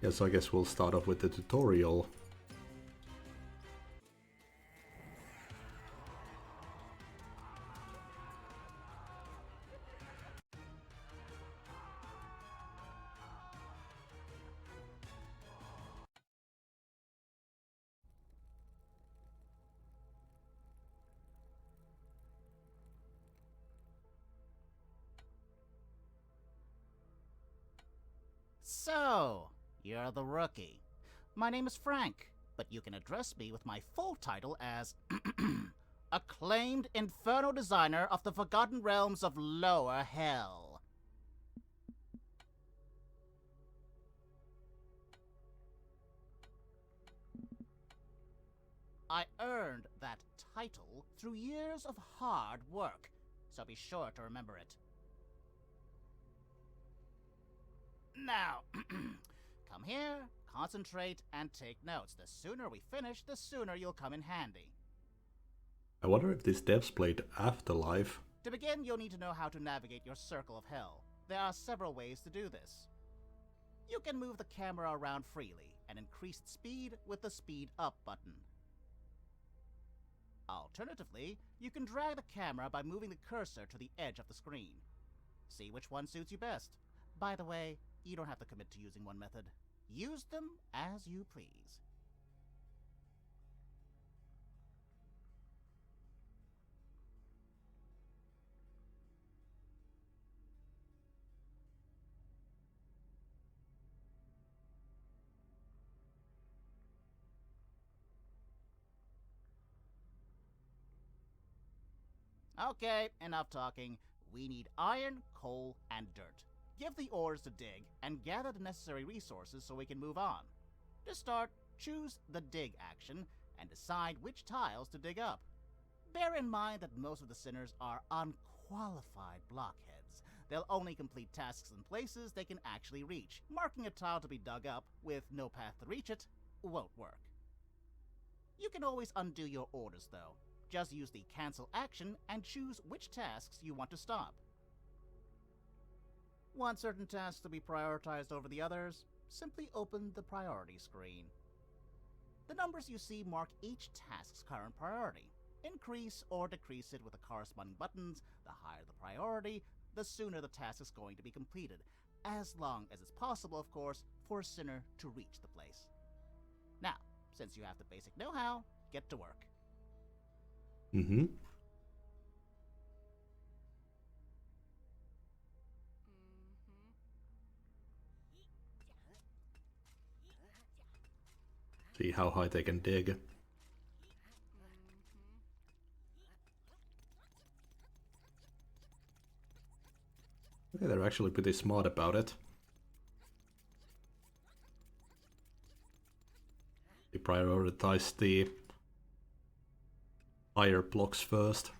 Yeah, so I guess we'll start off with the tutorial. So, you're the rookie. My name is Frank, but you can address me with my full title as Acclaimed Inferno Designer of the Forgotten Realms of Lower Hell. I earned that title through years of hard work, so be sure to remember it. Now, come here, concentrate, and take notes. The sooner we finish, the sooner you'll come in handy. I wonder if these devs played Afterlife. To begin, you'll need to know how to navigate your circle of hell. There are several ways to do this. You can move the camera around freely and increase speed with the speed up button. Alternatively, you can drag the camera by moving the cursor to the edge of the screen. See which one suits you best. By the way, you don't have to commit to using one method. Use them as you please. Okay, enough talking. We need iron, coal, and dirt. Give the ores to dig, and gather the necessary resources so we can move on. To start, choose the dig action, and decide which tiles to dig up. Bear in mind that most of the sinners are unqualified blockheads. They'll only complete tasks in places they can actually reach. Marking a tile to be dug up, with no path to reach it, won't work. You can always undo your orders, though. Just use the cancel action and choose which tasks you want to stop. Want certain tasks to be prioritized over the others? Simply open the priority screen. The numbers you see mark each task's current priority. Increase or decrease it with the corresponding buttons. The higher the priority, the sooner the task is going to be completed. As long as it's possible, of course, for a sinner to reach the place. Now, since you have the basic know-how, get to work. Mm-hmm. See how high they can dig. Okay, they're actually pretty smart about it. They prioritize the higher blocks first.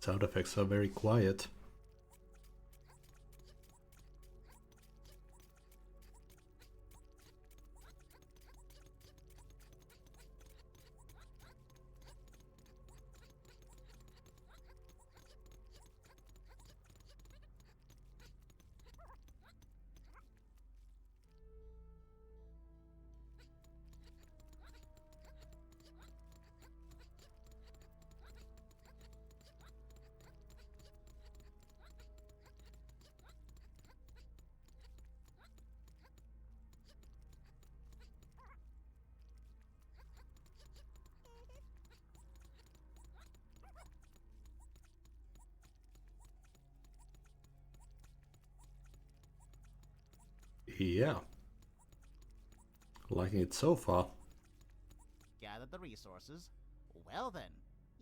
Sound effects are very quiet. Yeah. Liking it so far. Gathered the resources? Well then,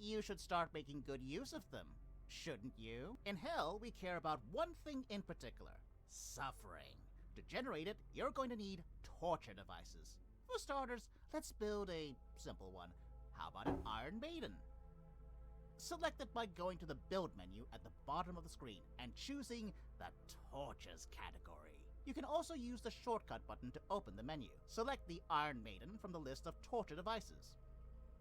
you should start making good use of them. Shouldn't you? In Hell, we care about one thing in particular: suffering. To generate it, you're going to need torture devices. For starters, let's build a simple one. How about an Iron Maiden? Select it by going to the Build menu at the bottom of the screen and choosing the Tortures category. You can also use the shortcut button to open the menu. Select the Iron Maiden from the list of torture devices.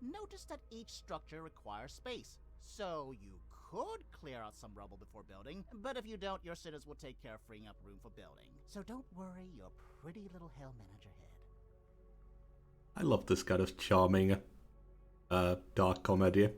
Notice that each structure requires space, so you could clear out some rubble before building, but if you don't, your sinners will take care of freeing up room for building. So don't worry your pretty little hell manager head. I love this kind of charming, dark comedy.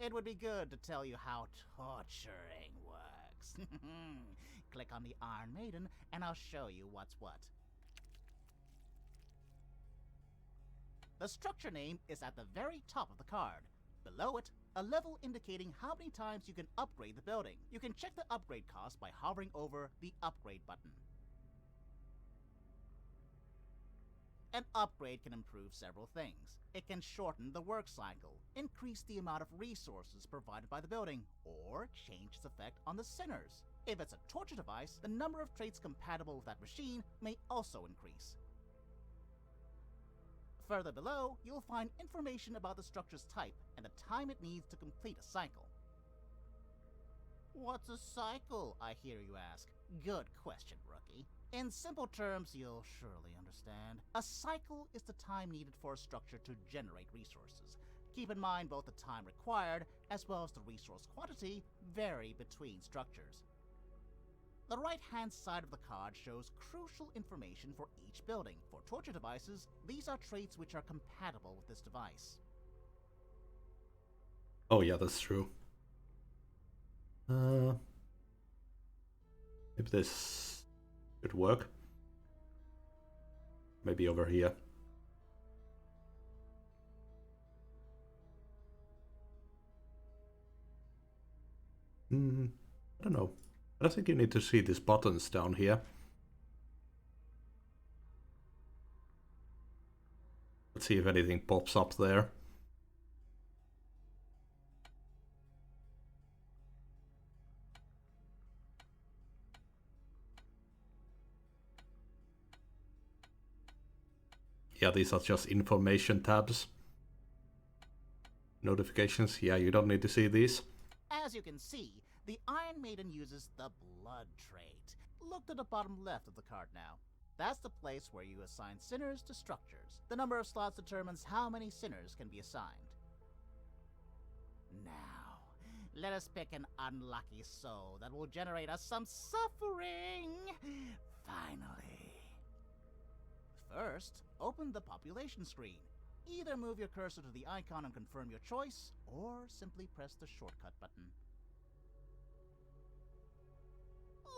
It would be good to tell you how torturing works. Click on the Iron Maiden and I'll show you what's what. The structure name is at the very top of the card. Below it, a level indicating how many times you can upgrade the building. You can check the upgrade cost by hovering over the upgrade button. An upgrade can improve several things. It can shorten the work cycle, increase the amount of resources provided by the building, or change its effect on the sinners. If it's a torture device, the number of traits compatible with that machine may also increase. Further below, you'll find information about the structure's type and the time it needs to complete a cycle. What's a cycle, I hear you ask? Good question, rookie. In simple terms, you'll surely understand. A cycle is the time needed for a structure to generate resources. Keep in mind both the time required as well as the resource quantity vary between structures. The right-hand side of the card shows crucial information for each building. For torture devices, these are traits which are compatible with this device. Oh yeah, that's true. If this should work. Maybe over here. I don't know. I think you need to see these buttons down here. Let's see if anything pops up there. Yeah, these are just information tabs. Notifications, yeah, you don't need to see these. As you can see, the Iron Maiden uses the blood trait. Look to the bottom left of the card now. That's the place where you assign sinners to structures. The number of slots determines how many sinners can be assigned. Now, let us pick an unlucky soul that will generate us some suffering. Finally. First, open the population screen. Either move your cursor to the icon and confirm your choice, or simply press the shortcut button.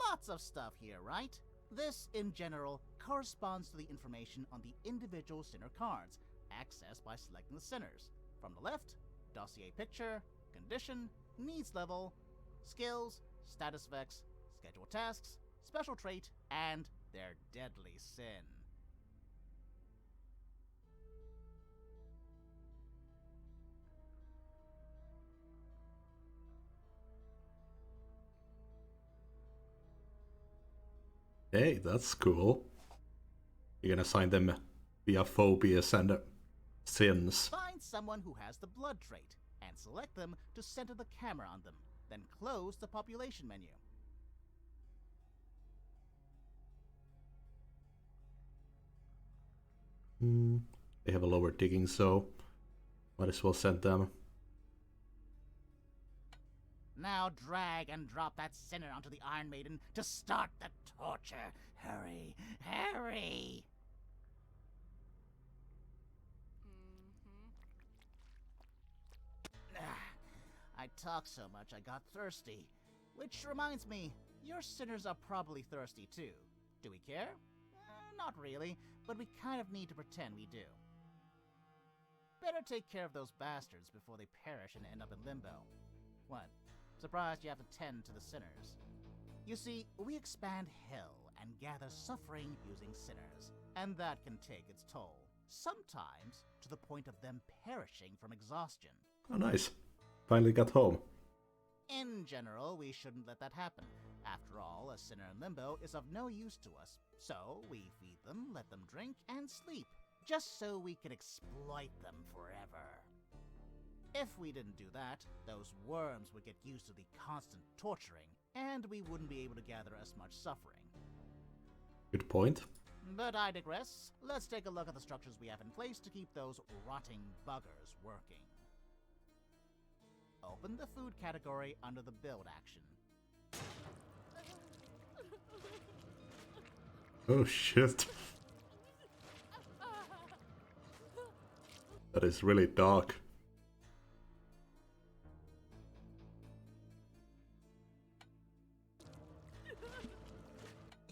Lots of stuff here, right? This, in general, corresponds to the information on the individual sinner cards, accessed by selecting the sinners. From the left, dossier picture, condition, needs level, skills, status vex, schedule tasks, special trait, and their deadly sin. Hey, that's cool. You're gonna assign them via phobias and sins. Find someone who has the blood trait, and select them to center the camera on them. Then close the population menu. They have a lower digging, so might as well send them. Now drag and drop that sinner onto the Iron Maiden to start the torture. Hurry, hurry! I talked so much I got thirsty. Which reminds me, your sinners are probably thirsty too. Do we care? Not really, but we kind of need to pretend we do. Better take care of those bastards before they perish and end up in limbo. What? Surprised you have to tend to the sinners. You see, we expand hell and gather suffering using sinners, and that can take its toll. Sometimes to the point of them perishing from exhaustion. Oh, nice. Finally got home. In general, we shouldn't let that happen. After all, a sinner in limbo is of no use to us, so we feed them, let them drink, and sleep, just so we can exploit them forever. If we didn't do that, those worms would get used to the constant torturing, and we wouldn't be able to gather as much suffering. Good point. But I digress. Let's take a look at the structures we have in place to keep those rotting buggers working. Open the food category under the build action. Oh shit. That is really dark.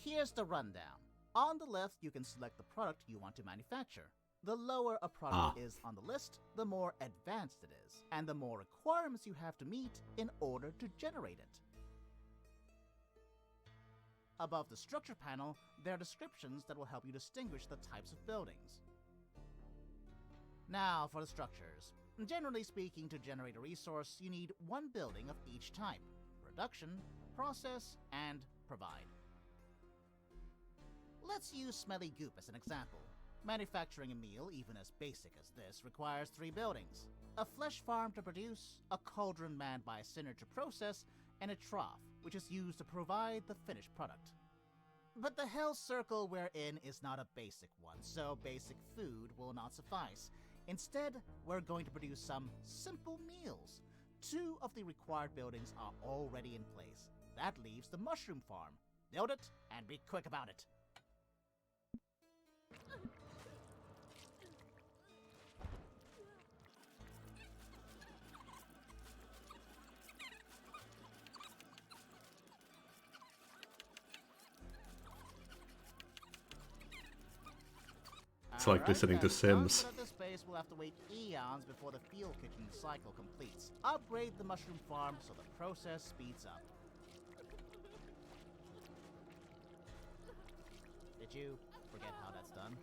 Here's the rundown. On the left, you can select the product you want to manufacture. The lower a product is on the list, the more advanced it is, and the more requirements you have to meet in order to generate it. Above the structure panel, there are descriptions that will help you distinguish the types of buildings. Now for the structures. Generally speaking, to generate a resource, you need one building of each type: production, process, and provide. Let's use Smelly Goop as an example. Manufacturing a meal, even as basic as this, requires 3 buildings: a flesh farm to produce, a cauldron manned by a sinner to process, and a trough, which is used to provide the finished product. But the hell circle we're in is not a basic one, so basic food will not suffice. Instead, we're going to produce some simple meals. 2 of the required buildings are already in place. That leaves the mushroom farm. Build it, and be quick about it. It's like listening to Sims. At this space, we'll have to wait eons before the field kitchen cycle completes. Upgrade the mushroom farm so the process speeds up. Did you forget how that's done?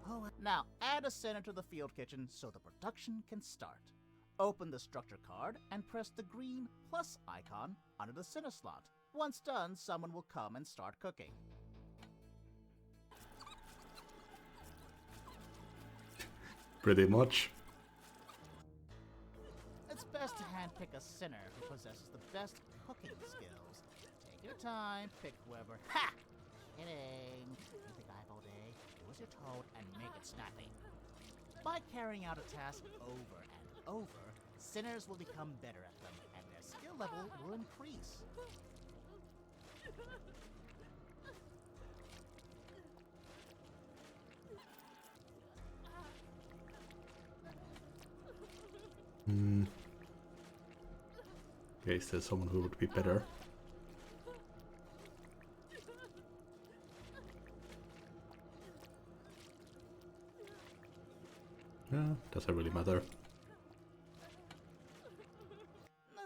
Oh, now add a center to the field kitchen so the production can start. Open the structure card and press the green plus icon under the center slot. Once done, someone will come and start cooking. Pretty much. It's best to handpick a sinner who possesses the best cooking skills. Take your time, pick whoever. Ha! Kidding. You think I have all day? Do as you're told and make it snappy. By carrying out a task over and over, sinners will become better at them, and their skill level will increase. Okay, is there someone who would be better? Yeah, doesn't really matter. It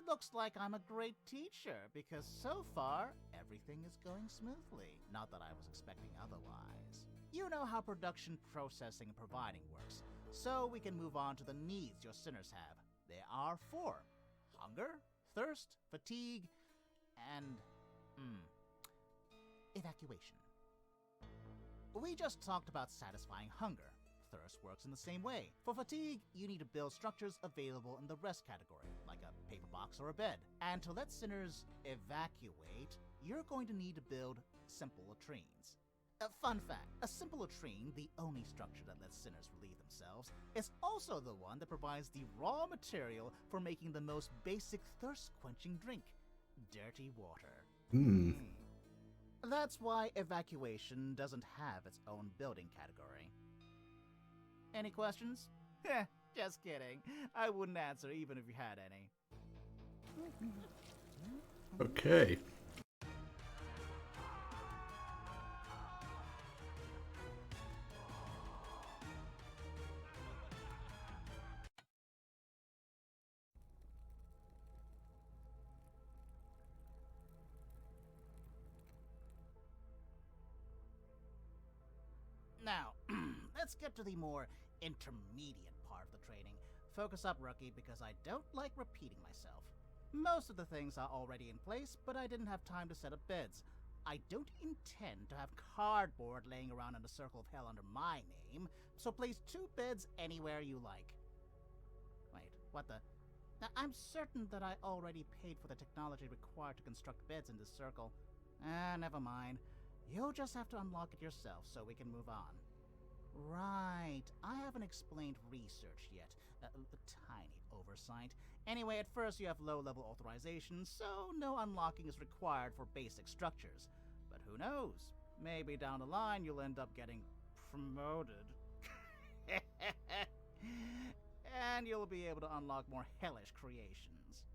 looks like I'm a great teacher, because so far, everything is going smoothly. Not that I was expecting otherwise. You know how production, processing, and providing works, so we can move on to the needs your sinners have. There are 4. Hunger, thirst, fatigue, and evacuation. We just talked about satisfying hunger. Thirst works in the same way. For fatigue, you need to build structures available in the rest category, like a paper box or a bed. And to let sinners evacuate, you're going to need to build simple latrines. Fun fact, a simple latrine, the only structure that lets sinners relieve themselves, is also the one that provides the raw material for making the most basic thirst-quenching drink: dirty water. That's why evacuation doesn't have its own building category. Any questions? Heh, just kidding. I wouldn't answer even if you had any. Okay. Now, let's get to the more intermediate part of the training. Focus up, rookie, because I don't like repeating myself. Most of the things are already in place, but I didn't have time to set up beds. I don't intend to have cardboard laying around in a circle of hell under my name, so place 2 beds anywhere you like. Wait, what the? Now, I'm certain that I already paid for the technology required to construct beds in this circle. Never mind. You'll just have to unlock it yourself so we can move on. Right, I haven't explained research yet. A tiny oversight. Anyway, at first you have low-level authorization, so no unlocking is required for basic structures. But who knows? Maybe down the line you'll end up getting promoted. And you'll be able to unlock more hellish creations.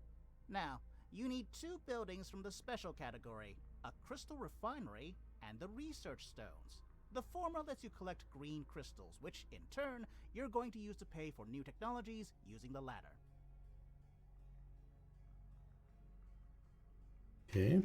Now, you need 2 buildings from the special category, a crystal refinery and the research stones. The former lets you collect green crystals, which, in turn, you're going to use to pay for new technologies using the latter. Okay.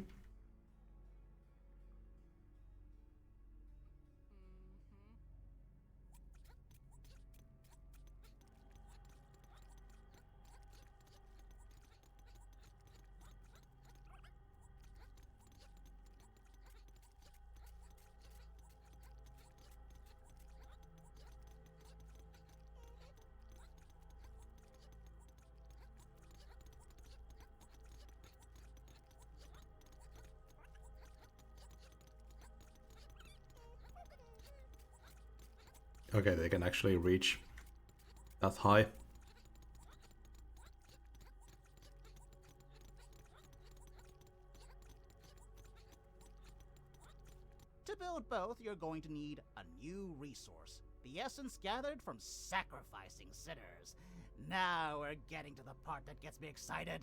Okay, they can actually reach that high. To build both, you're going to need a new resource, the essence gathered from sacrificing sinners. Now we're getting to the part that gets me excited.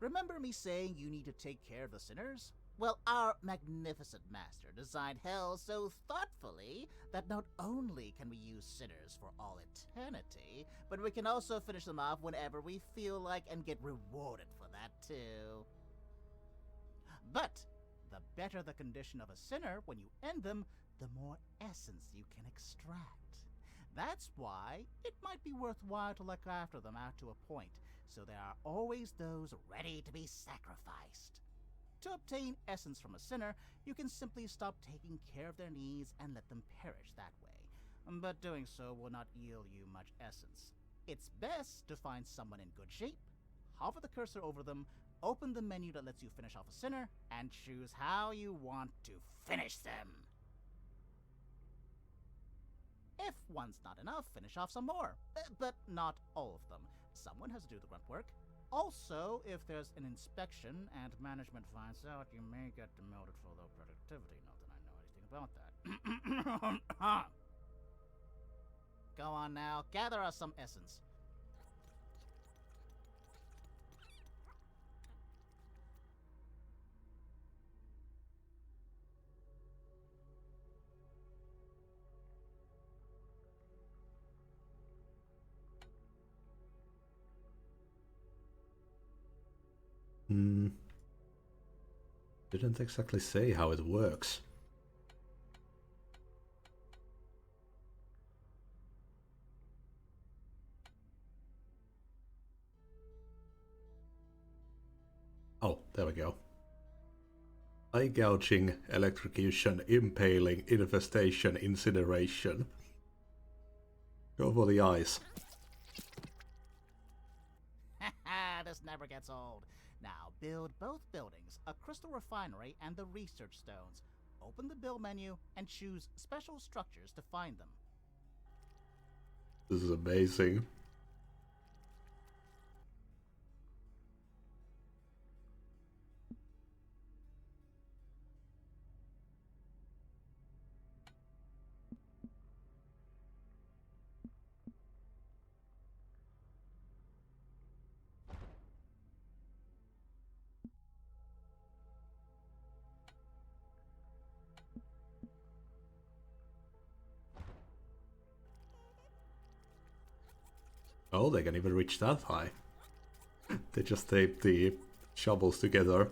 Remember me saying you need to take care of the sinners? Well, our magnificent master designed hell so thoughtfully that not only can we use sinners for all eternity, but we can also finish them off whenever we feel like and get rewarded for that too. But the better the condition of a sinner when you end them, the more essence you can extract. That's why it might be worthwhile to look after them out to a point, so there are always those ready to be sacrificed. To obtain essence from a sinner, you can simply stop taking care of their needs and let them perish that way. But doing so will not yield you much essence. It's best to find someone in good shape, hover the cursor over them, open the menu that lets you finish off a sinner, and choose how you want to finish them. If one's not enough, finish off some more. But not all of them. Someone has to do the grunt work. Also, if there's an inspection and management finds out, you may get demoted for low productivity. Not that I know anything about that. Go on now, gather us some essence. Didn't exactly say how it works. Oh, there we go. Eye gouging, electrocution, impaling, infestation, incineration. Go for the eyes. This never gets old. Now build both buildings, a crystal refinery and the research stones. Open the build menu and choose special structures to find them. This is amazing. Oh, they can even reach that high. They just tape the shovels together.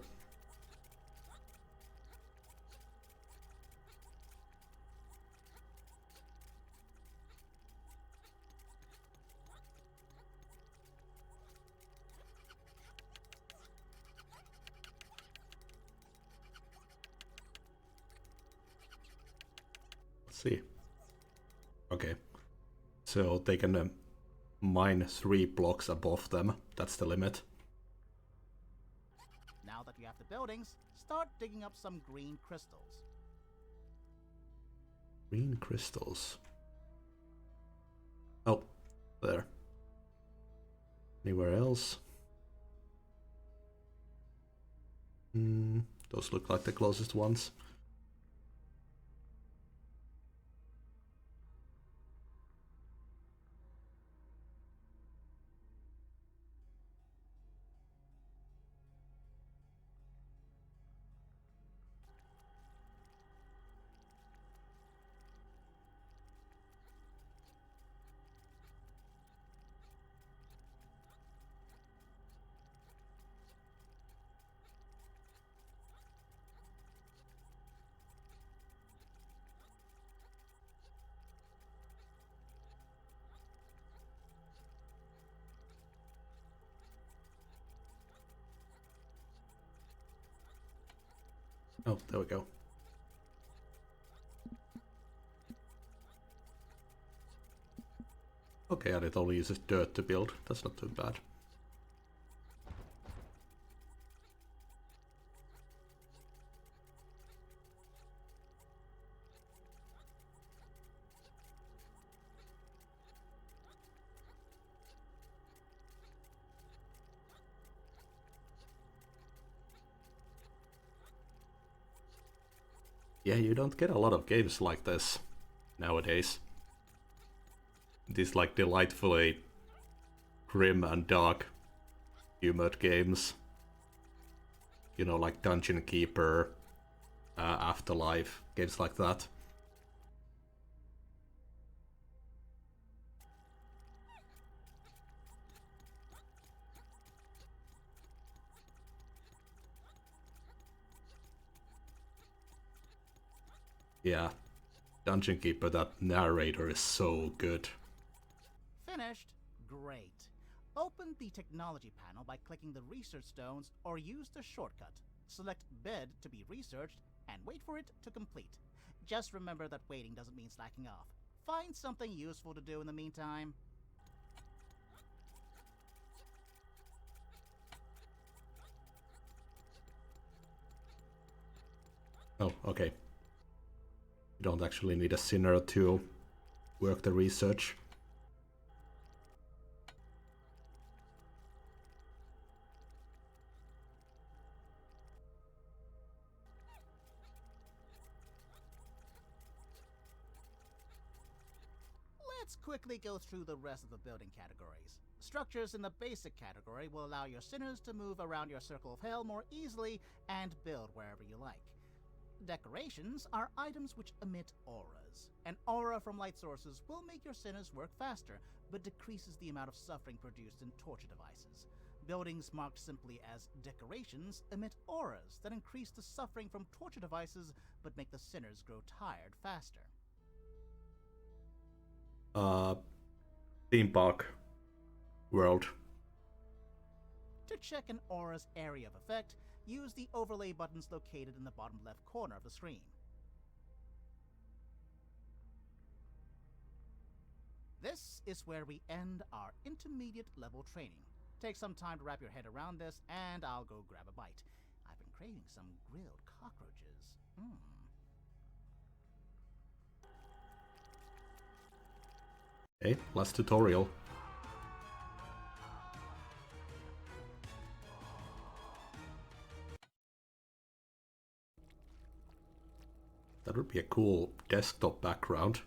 Let's see. Okay. So they can mine 3 blocks above them. That's the limit. Now that you have the buildings, start digging up some green crystals. Green crystals. Oh, there. Anywhere else? Those look like the closest ones. Oh, there we go. Okay, and it only uses dirt to build. That's not too bad. Yeah, you don't get a lot of games like this nowadays. These like delightfully grim and dark humored games. You know, like Dungeon Keeper, Afterlife, games like that. Yeah, Dungeon Keeper, that narrator is so good. Finished? Great. Open the technology panel by clicking the research stones or use the shortcut. Select bed to be researched and wait for it to complete. Just remember that waiting doesn't mean slacking off. Find something useful to do in the meantime. Oh, okay. You don't actually need a sinner to work the research. Let's quickly go through the rest of the building categories. Structures in the basic category will allow your sinners to move around your circle of hell more easily and build wherever you like. Decorations are items which emit auras. An aura from light sources will make your sinners work faster, but decreases the amount of suffering produced in torture devices. Buildings marked simply as decorations emit auras that increase the suffering from torture devices, but make the sinners grow tired faster. Theme park world. To check an aura's area of effect, use the overlay buttons located in the bottom left corner of the screen. This is where we end our intermediate level training. Take some time to wrap your head around this, and I'll go grab a bite. I've been craving some grilled cockroaches. Okay, last tutorial. That would be a cool desktop background.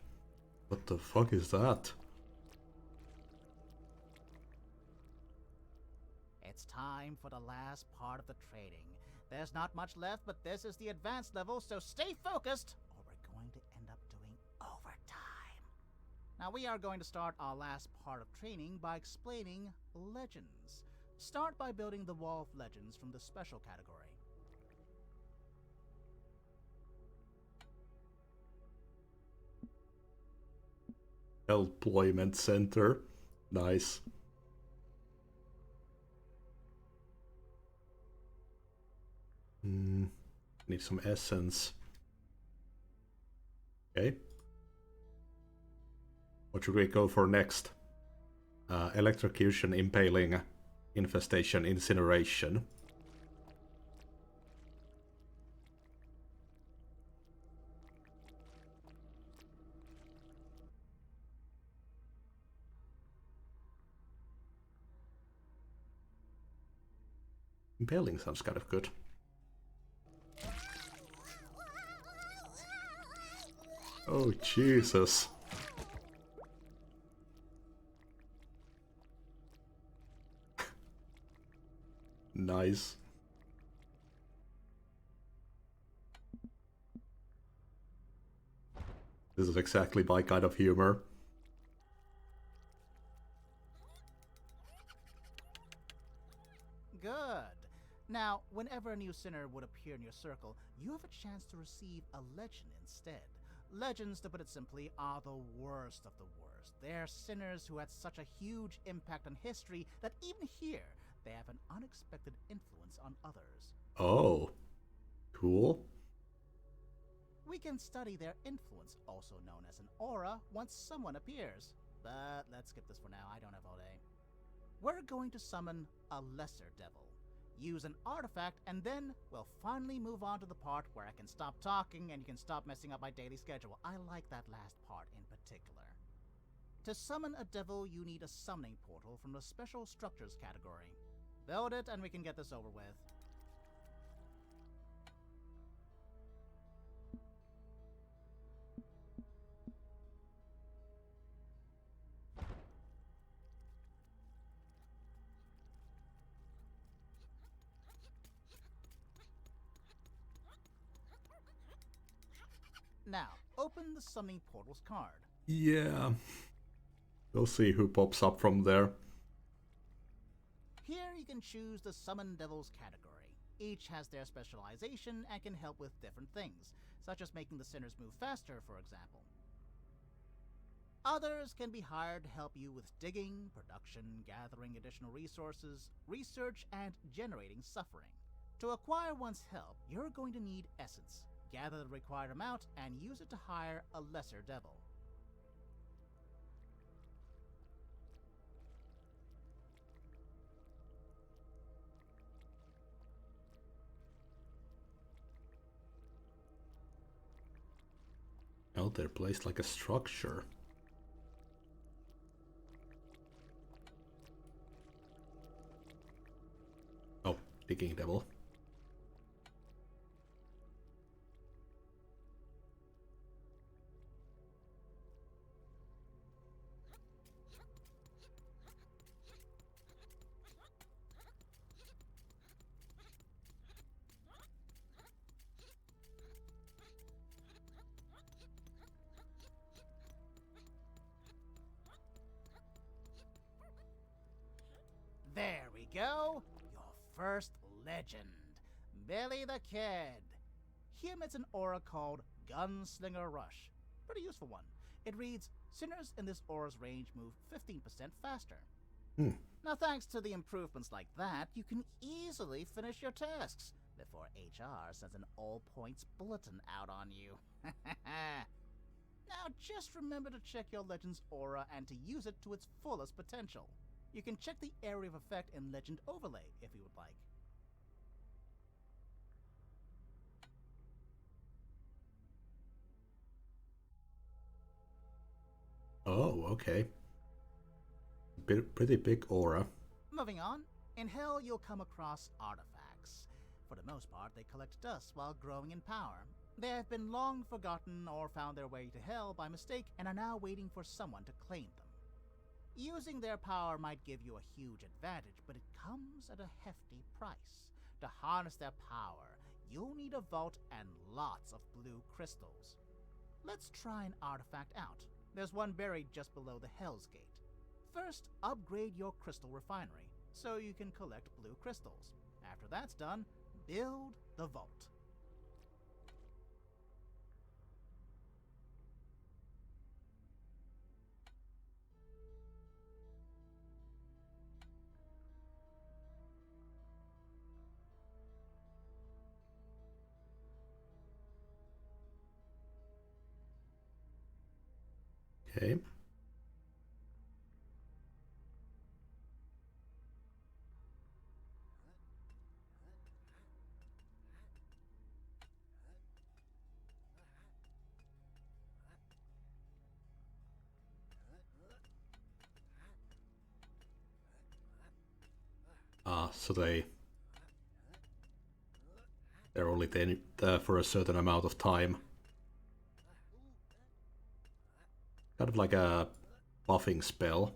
What the fuck is that? It's time for the last part of the training. There's not much left, but this is the advanced level, so stay focused, or we're going to end up doing overtime. Now we are going to start our last part of training by explaining legends. Start by building the wall of legends from the special category. Employment center. Nice. Need some essence. Okay. What should we go for next? Electrocution, impaling, infestation, incineration. Impaling sounds kind of good. Oh, Jesus. Nice. This is exactly my kind of humor. Good. Now, whenever a new sinner would appear in your circle, you have a chance to receive a legend instead. Legends, to put it simply, are the worst of the worst. They are sinners who had such a huge impact on history that even here, they have an unexpected influence on others. Oh, cool. We can study their influence, also known as an aura, once someone appears. But let's skip this for now, I don't have all day. We're going to summon a lesser devil. Use an artifact, and then we'll finally move on to the part where I can stop talking and you can stop messing up my daily schedule. I like that last part in particular. To summon a devil, you need a summoning portal from the Special Structures category. Build it and we can get this over with. Now, open the Summoning Portal's card. Yeah. We'll see who pops up from there. Here you can choose the Summon Devils category. Each has their specialization and can help with different things, such as making the sinners move faster, for example. Others can be hired to help you with digging, production, gathering additional resources, research, and generating suffering. To acquire one's help, you're going to need essence. Gather the required amount and use it to hire a lesser devil. Oh, they're placed like a structure. Oh, digging devil. There we go! Your first legend, Billy the Kid. He emits an aura called Gunslinger Rush. Pretty useful one. It reads, sinners in this aura's range move 15% faster. Now thanks to the improvements like that, you can easily finish your tasks before HR sends an all-points bulletin out on you. Now just remember to check your legend's aura and to use it to its fullest potential. You can check the area of effect in Legend Overlay if you would like. Oh, okay. Pretty big aura. Moving on, in Hell you'll come across artifacts. For the most part, they collect dust while growing in power. They have been long forgotten or found their way to Hell by mistake and are now waiting for someone to claim them. Using their power might give you a huge advantage, but it comes at a hefty price. To harness their power, you'll need a vault and lots of blue crystals. Let's try an artifact out. There's one buried just below the Hell's Gate. First, upgrade your crystal refinery so you can collect blue crystals. After that's done, build the vault. Okay. So they're only there for a certain amount of time. Kind of like a buffing spell.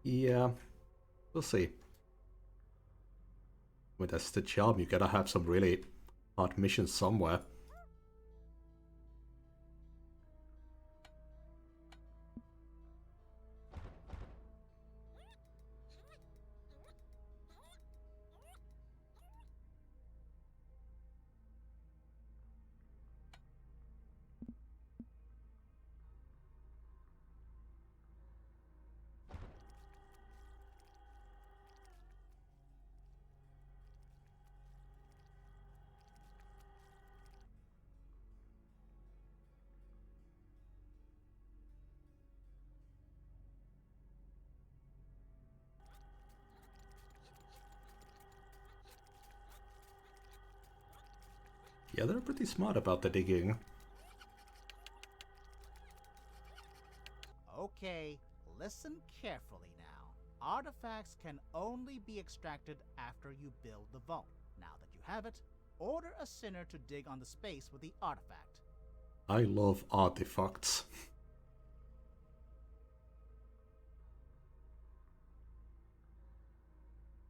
Yeah, we'll see. Well, that's the charm, you gotta have some really hard missions somewhere. Yeah, they're pretty smart about the digging. Okay, listen carefully now. Artifacts can only be extracted after you build the vault. Now that you have it, order a sinner to dig on the space with the artifact. I love artifacts.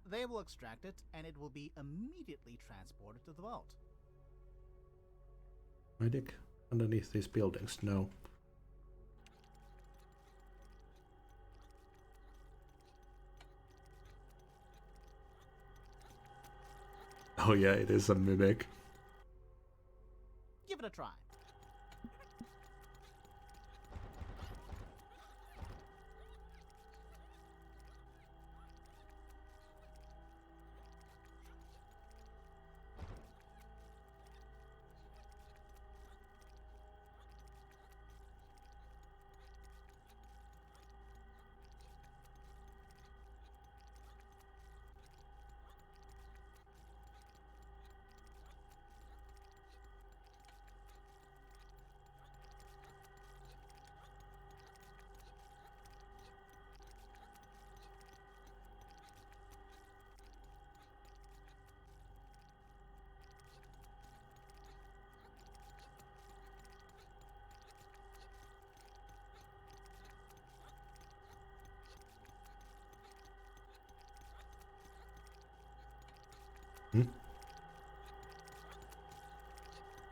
They will extract it, and it will be immediately transported to the vault. I dig underneath these buildings? No. Oh yeah, it is a mimic. Give it a try.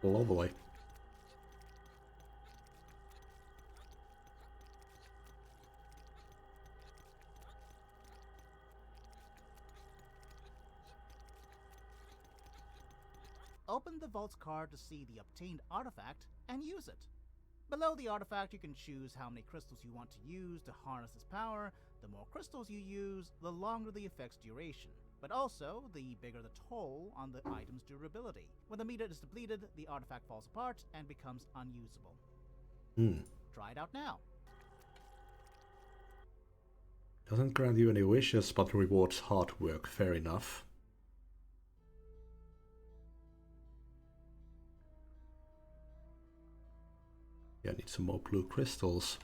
Lovely. Open the vault's card to see the obtained artifact and use it. Below the artifact, you can choose how many crystals you want to use to harness its power. The more crystals you use, the longer the effect's duration, but also the bigger the toll on the item's durability. When the meter is depleted, the artifact falls apart and becomes unusable. Try it out now. Doesn't grant you any wishes, but rewards hard work. Fair enough. Yeah, I need some more blue crystals.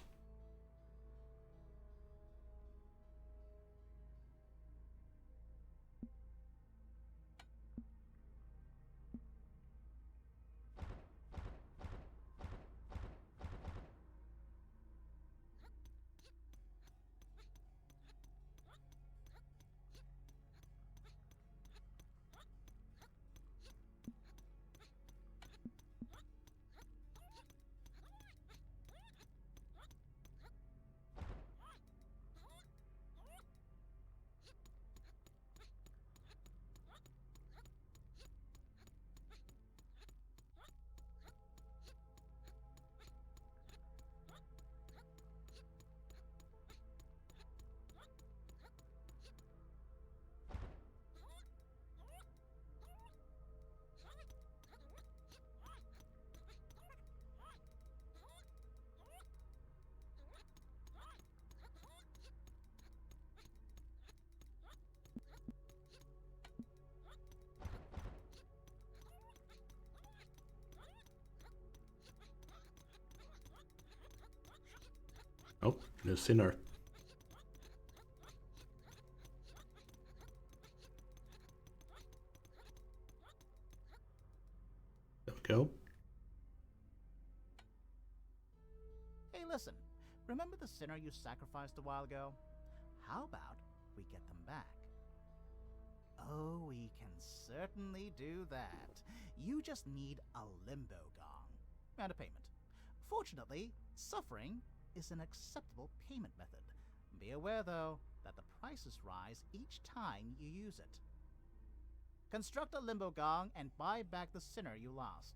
Oh, no sinner. There we go. Hey, listen. Remember the sinner you sacrificed a while ago? How about we get them back? Oh, we can certainly do that. You just need a limbo gong and a payment. Fortunately, suffering is an acceptable payment method. Be aware, though, that the prices rise each time you use it. Construct a limbo gong and buy back the sinner you lost.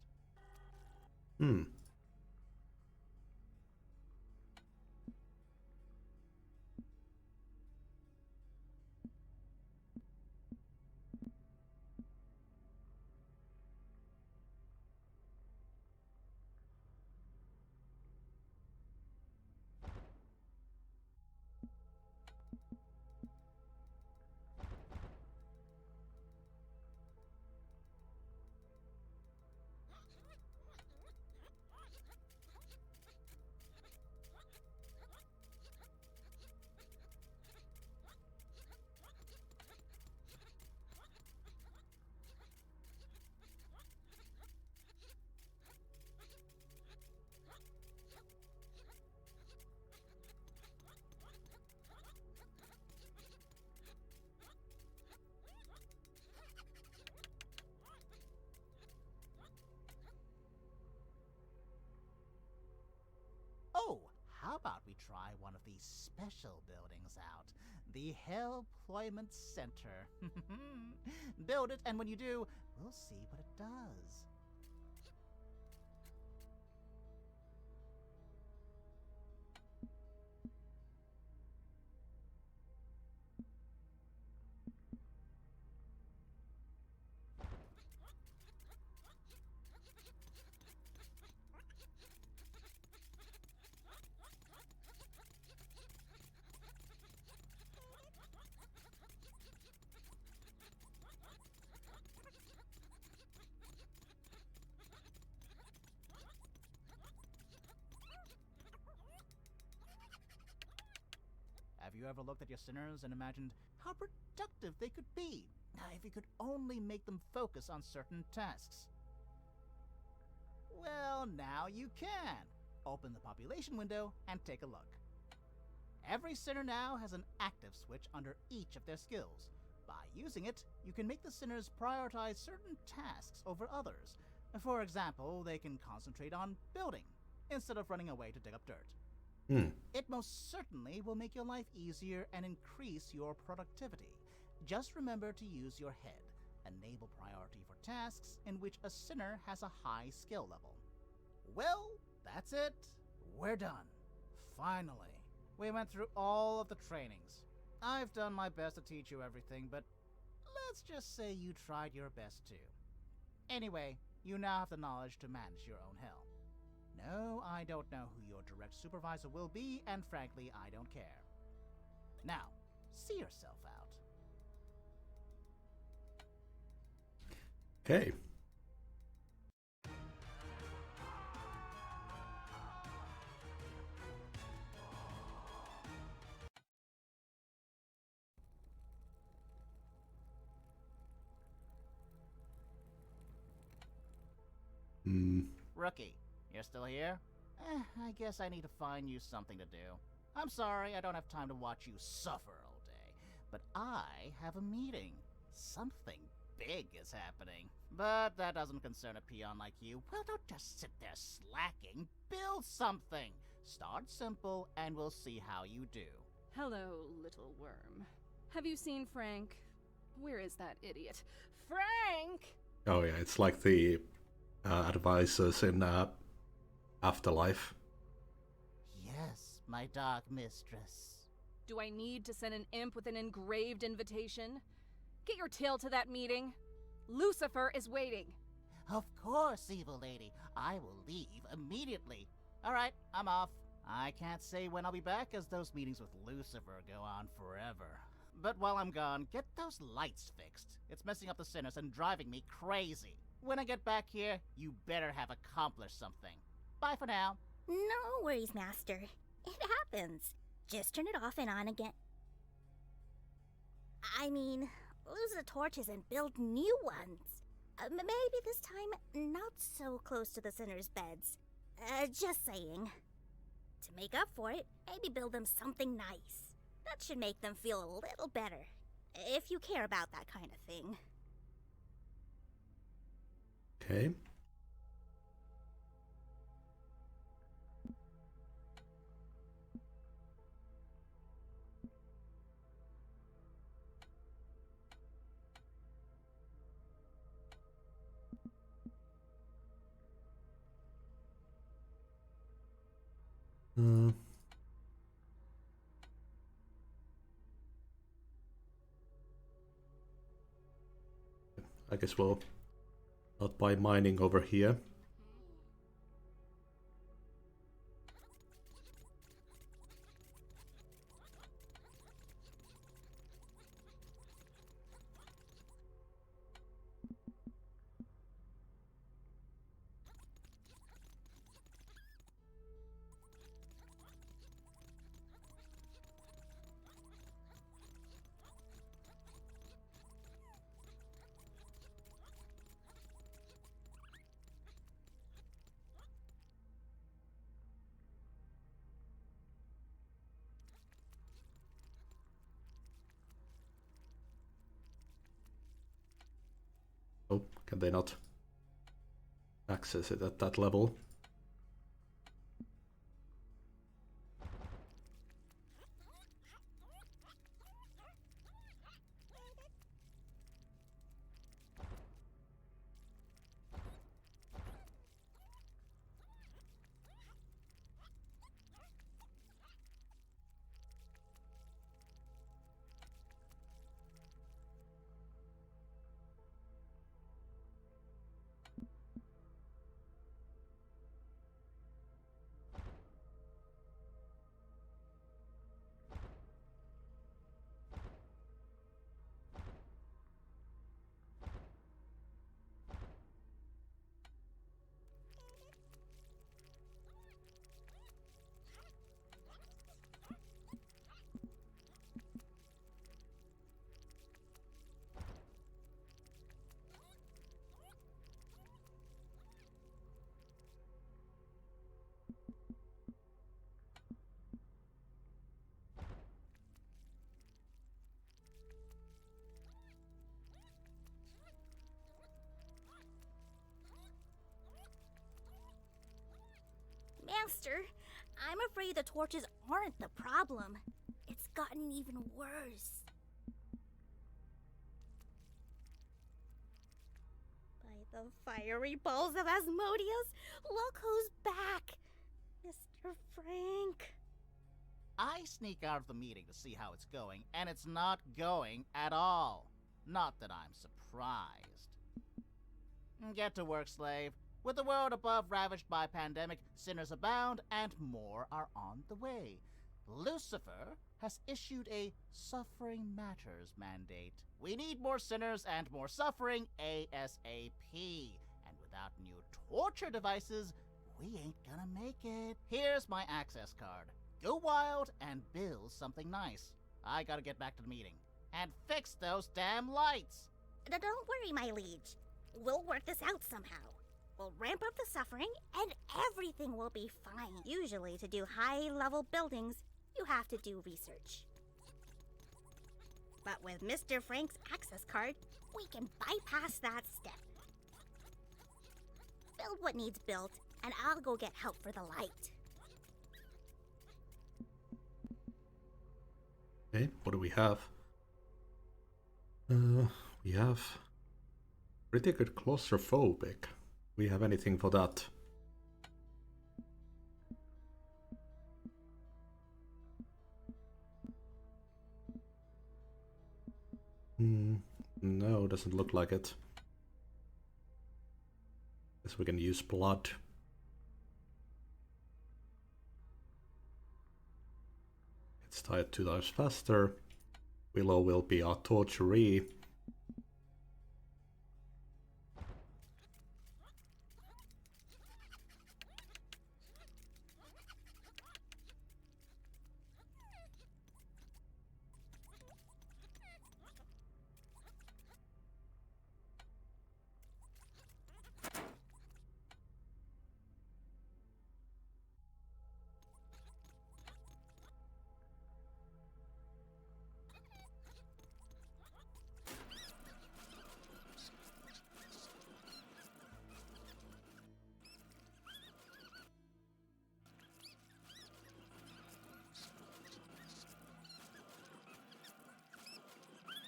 Oh, how about we try one of these special buildings out? The Hellployment Center. Build it, and when you do, we'll see what it does. Have you ever looked at your sinners and imagined how productive they could be if you could only make them focus on certain tasks? Well, now you can. Open the population window and take a look. Every sinner now has an active switch under each of their skills. By using it, you can make the sinners prioritize certain tasks over others. For example, they can concentrate on building instead of running away to dig up dirt. It most certainly will make your life easier and increase your productivity. Just remember to use your head. Enable priority for tasks in which a sinner has a high skill level. Well, that's it. We're done. Finally. We went through all of the trainings. I've done my best to teach you everything, but let's just say you tried your best too. Anyway, you now have the knowledge to manage your own hell. No, I don't know who your direct supervisor will be, and frankly, I don't care. Now, see yourself out. Okay. Rookie, you're still here? I guess I need to find you something to do. I'm sorry, I don't have time to watch you suffer all day, but I have a meeting. Something big is happening. But that doesn't concern a peon like you. Well, don't just sit there slacking. Build something. Start simple, and we'll see how you do. Hello, little worm. Have you seen Frank? Where is that idiot? Frank! Oh yeah, it's like the advisors in Afterlife. Yes, my dark mistress. Do I need to send an imp with an engraved invitation? Get your tail to that meeting. Lucifer is waiting. Of course, evil lady. I will leave immediately. Alright, I'm off. I can't say when I'll be back, as those meetings with Lucifer go on forever. But while I'm gone, get those lights fixed. It's messing up the sinners and driving me crazy. When I get back here, you better have accomplished something. Bye for now. No worries, Master. It happens. Just turn it off and on again. I mean, lose the torches and build new ones. Maybe this time not so close to the sinners' beds. Just saying. To make up for it, maybe build them something nice. That should make them feel a little better. If you care about that kind of thing. Okay. I guess we'll not buy mining over here. Oh, can they not access it at that level? Master, I'm afraid the torches aren't the problem. It's gotten even worse. By the fiery balls of Asmodeus, look who's back! Mr. Frank. I sneak out of the meeting to see how it's going, and it's not going at all. Not that I'm surprised. Get to work, slave. With the world above ravaged by pandemic, sinners abound, and more are on the way. Lucifer has issued a Suffering Matters mandate. We need more sinners and more suffering ASAP. And without new torture devices, we ain't gonna make it. Here's my access card. Go wild and build something nice. I gotta get back to the meeting. And fix those damn lights! Don't worry, my liege. We'll work this out somehow. We'll ramp up the suffering, and everything will be fine. Usually, to do high-level buildings, you have to do research. But with Mr. Frank's access card, we can bypass that step. Build what needs built, and I'll go get help for the light. Okay, what do we have? We have pretty good claustrophobic. We have anything for that? No, doesn't look like it. Guess we can use blood. It's tired 2 times faster. Willow will be our torturee.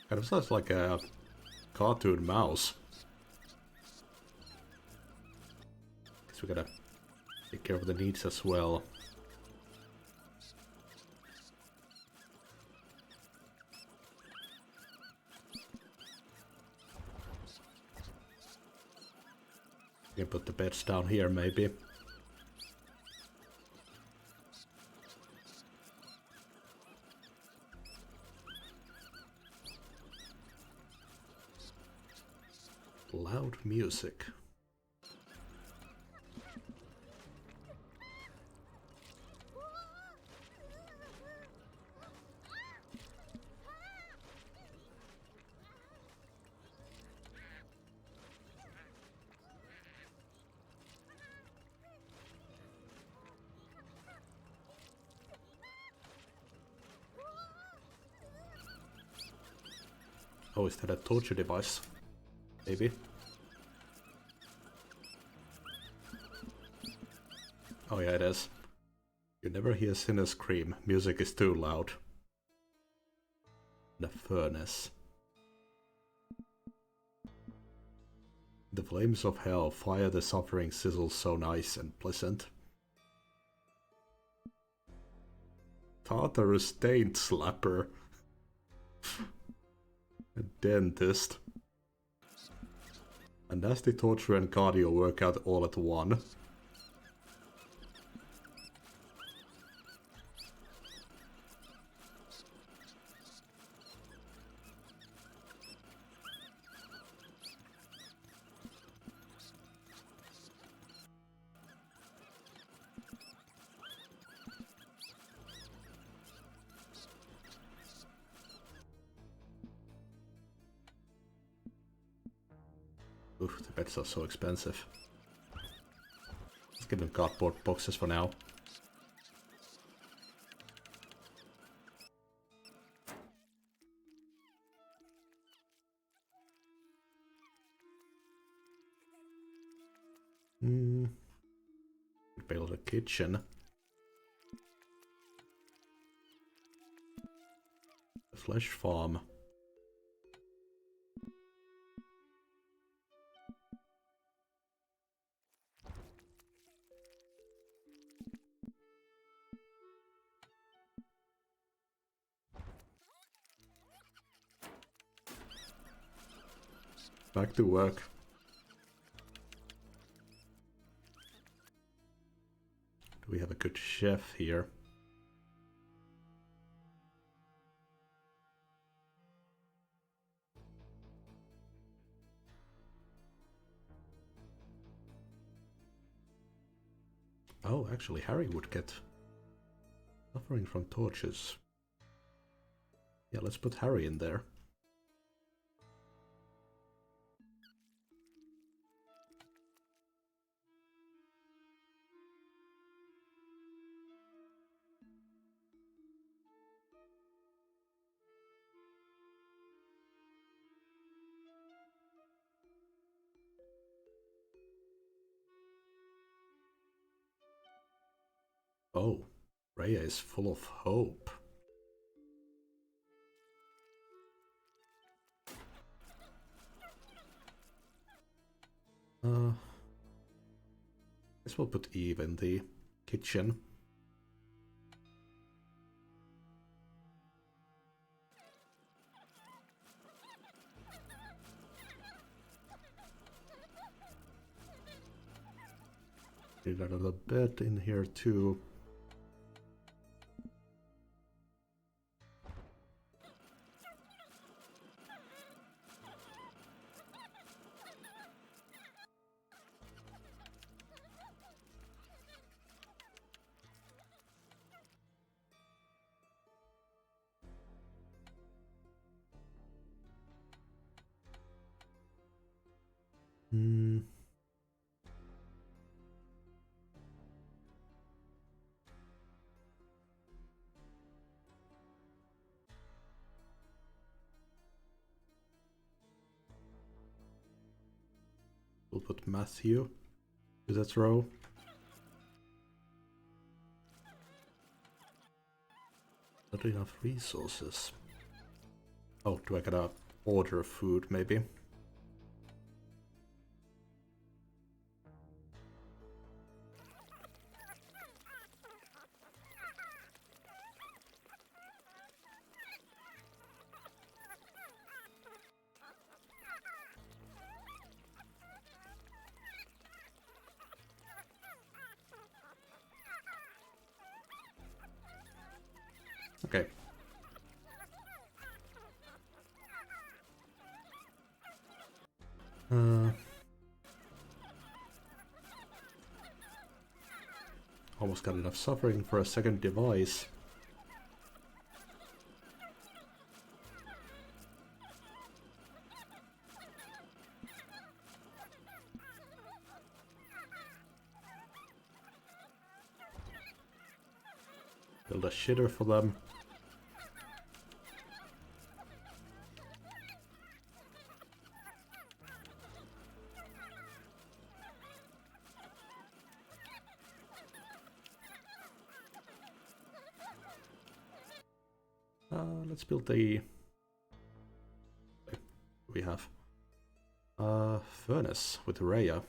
Kind of sounds like a cartoon mouse. Guess we gotta take care of the needs as well. We can put the beds down here maybe. Loud music. Oh, is that a torture device? Maybe. Oh yeah, it is. You never hear sinners scream. Music is too loud. The furnace. The flames of hell fire the suffering sizzles so nice and pleasant. Tartarus stained slapper. A dentist. A nasty torture and cardio workout all at one. Oof, the beds are so expensive. Let's get them cardboard boxes for now. Build a kitchen. A flesh farm. Back to work. Do we have a good chef here? Oh, actually, Harry would get suffering from torches. Yeah, let's put Harry in there. Oh, Rhea is full of hope. Guess we'll put Eve in the kitchen. Get out of the bed in here too. We'll put Matthew to that row. Not enough resources. Oh, do I gotta order food maybe? Okay. Almost got enough suffering for a second device. Build a shitter for them. Let's build the... we have furnace with Rhea.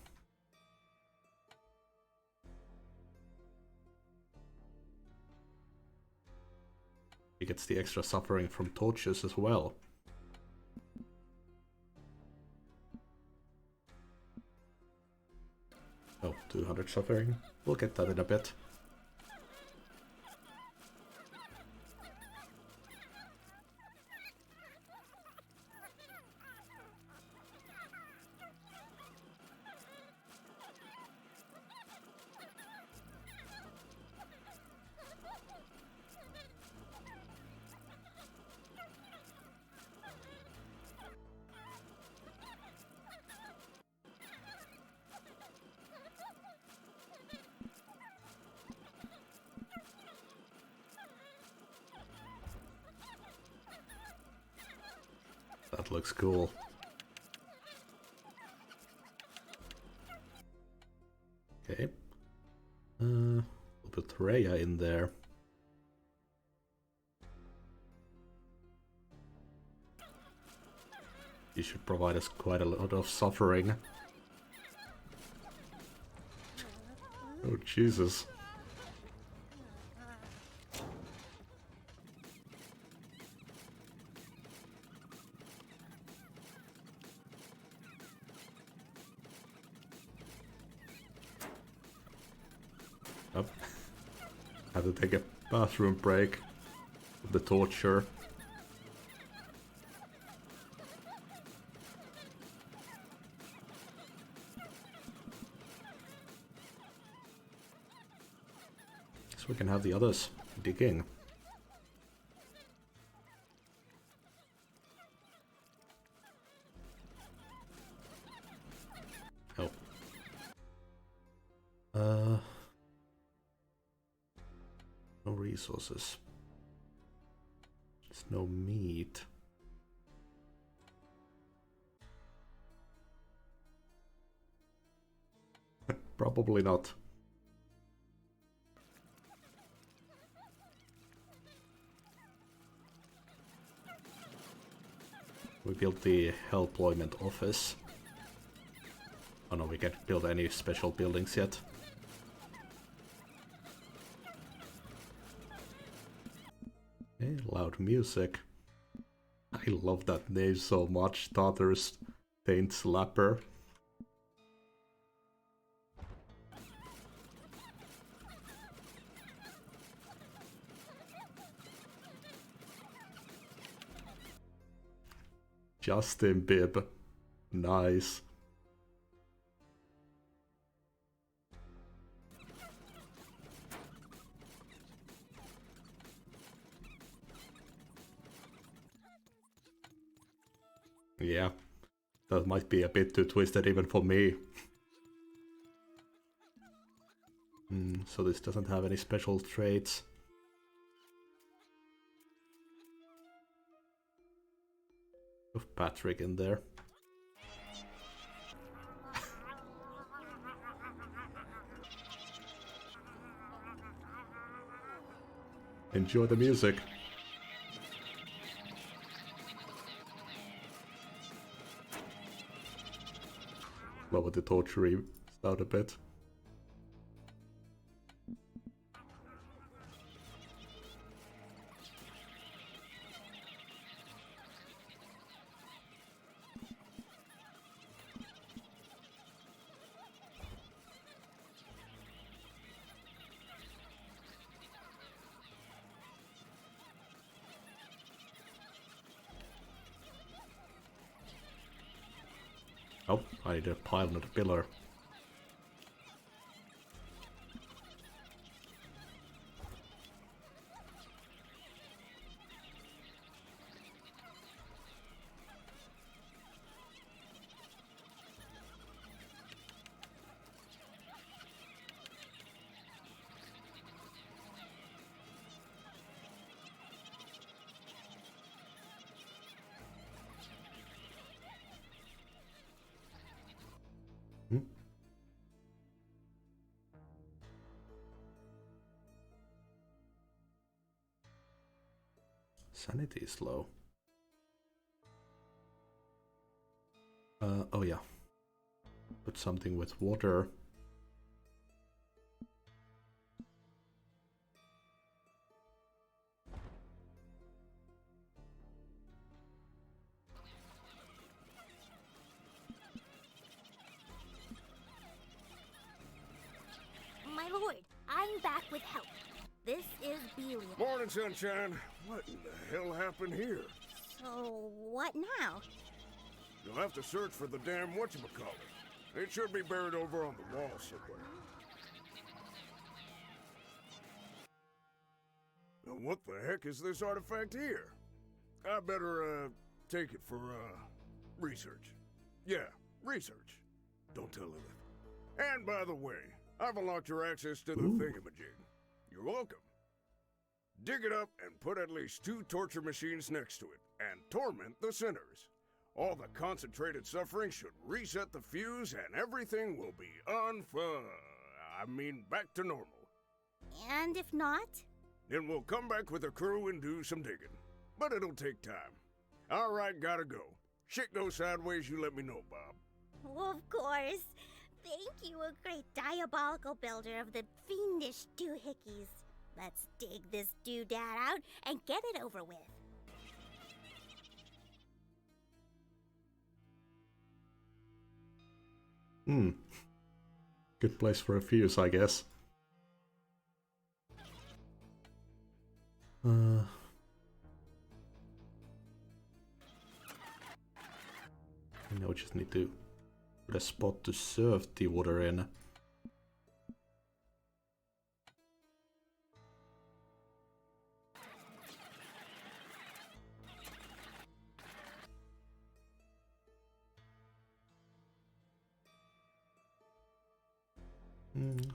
He gets the extra suffering from torches as well. Oh, 200 suffering. We'll get that in a bit. That looks cool. Okay. We'll put Rhea in there. He should provide us quite a lot of suffering. Oh, Jesus. Up. Have to take a bathroom break with the torture. So we can have the others digging. Oh. No resources. There's no meat. Probably not. We built the Hellployment office. Oh no, we can't build any special buildings yet. Okay, loud music. I love that name so much, Daughter's Taint Slapper. Justin Bibb. Nice. Yeah, that might be a bit too twisted even for me. So this doesn't have any special traits. Of Patrick in there. Enjoy the music. Lower the torture sound a bit. Oh, I need a pile, not a pillar. Sanity is low. Oh yeah. Put something with water. My lord, I'm back with help. This is Belia. Morning, Sunshine. What in the hell happened here? So, what now? You'll have to search for the damn whatchamacallit. It should be buried over on the wall somewhere. Now, what the heck is this artifact here? I better, take it for, research. Yeah, research. Don't tell Lilith. And by the way, I've unlocked your access to the thingamajig. You're welcome. Dig it up and put at least 2 torture machines next to it, and torment the sinners. All the concentrated suffering should reset the fuse, and everything will be back to normal. And if not? Then we'll come back with a crew and do some digging. But it'll take time. Alright, gotta go. Shit goes sideways, you let me know, Bob. Of course. Thank you, a great diabolical builder of the fiendish doohickeys. Let's dig this doodad out and get it over with. Good place for a fuse, I guess. I now we just need to put a spot to serve the water in.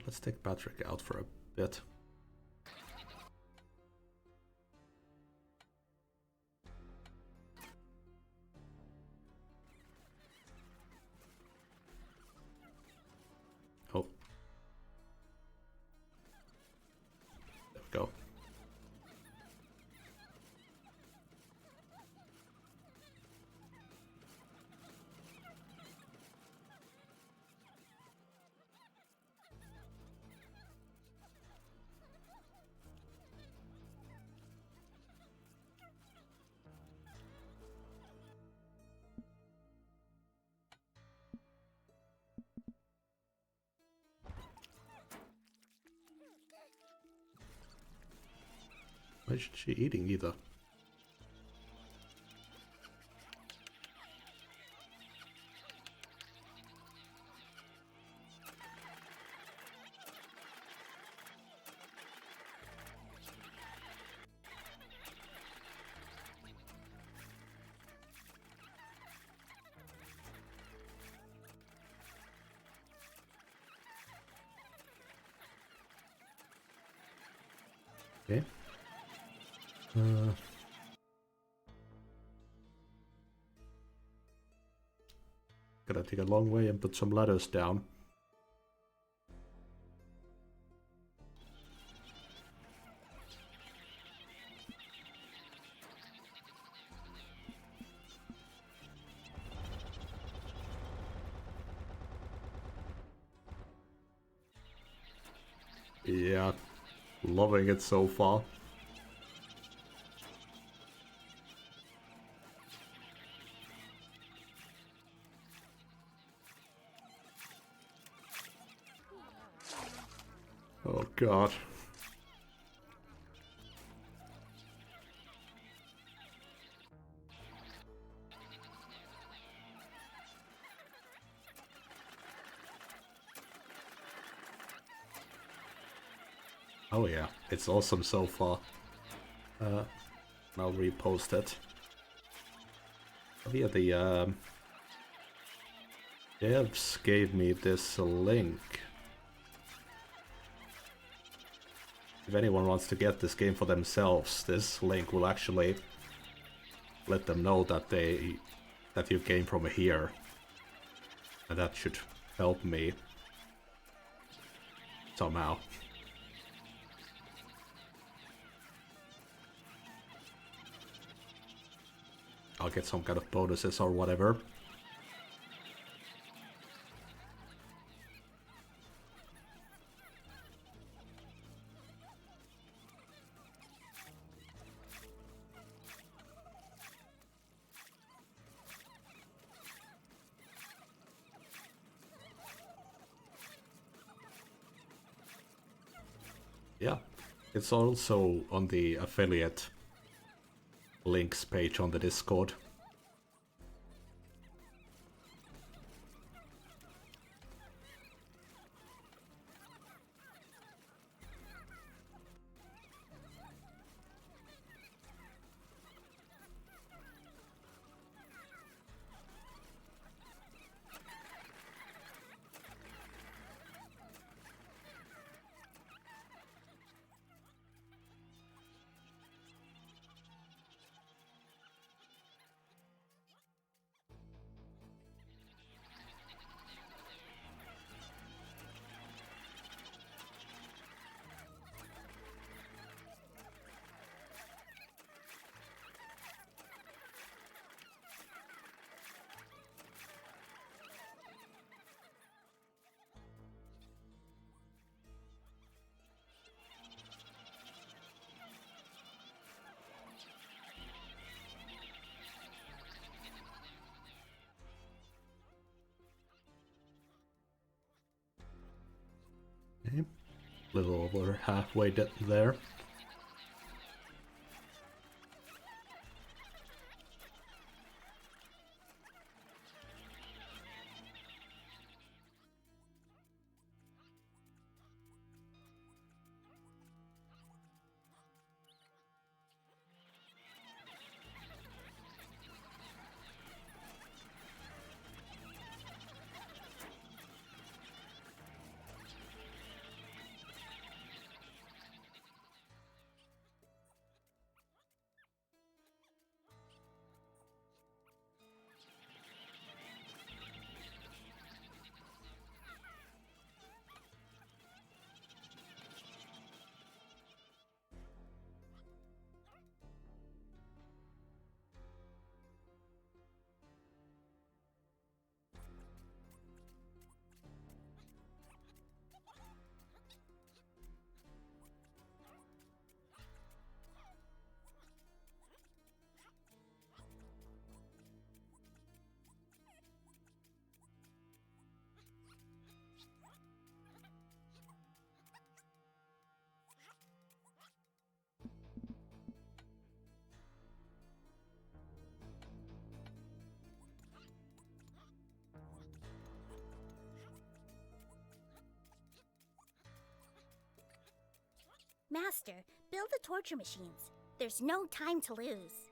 Let's take Patrick out for a bit. Oh. There we go. Why isn't she eating either? Okay. Gotta take a long way and put some ladders down. Yeah, loving it so far. Oh god. Oh yeah, it's awesome so far. I'll repost it. Oh yeah, the devs gave me this link. If anyone wants to get this game for themselves, this link will actually let them know that you came from here. And that should help me somehow. I'll get some kind of bonuses or whatever. Yeah, it's also on the affiliate links page on the Discord. Okay. Little over halfway there. Master, build the torture machines. There's no time to lose.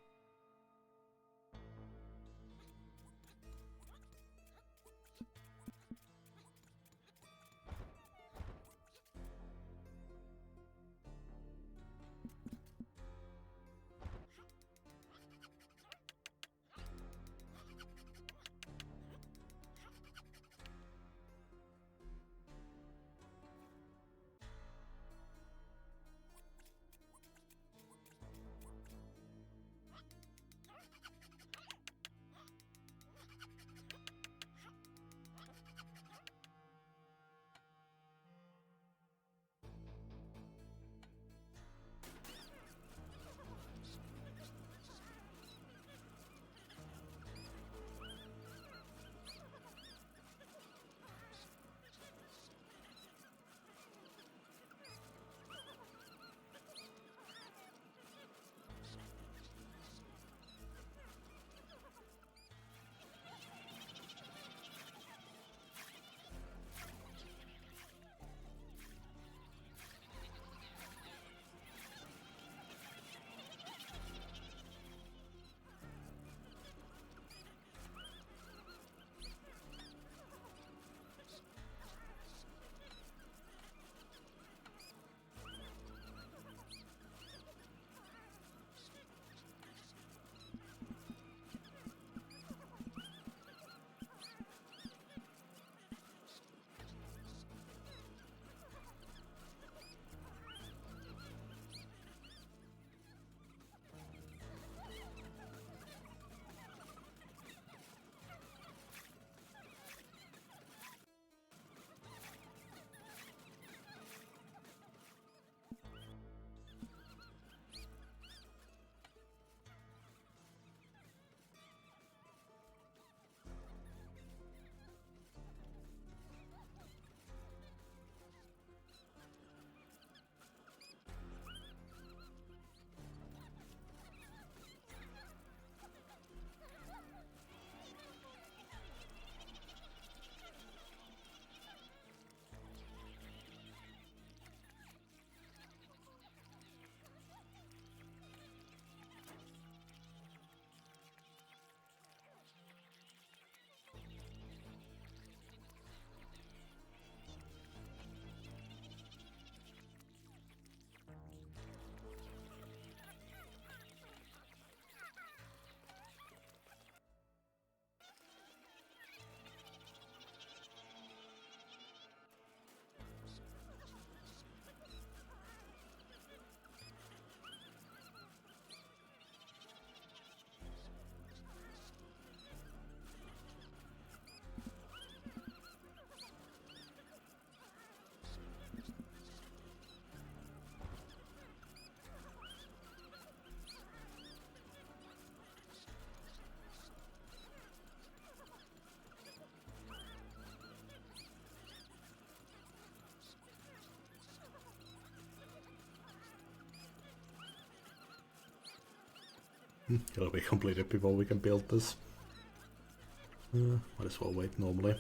It'll be completed before we can build this. Might as well wait normally.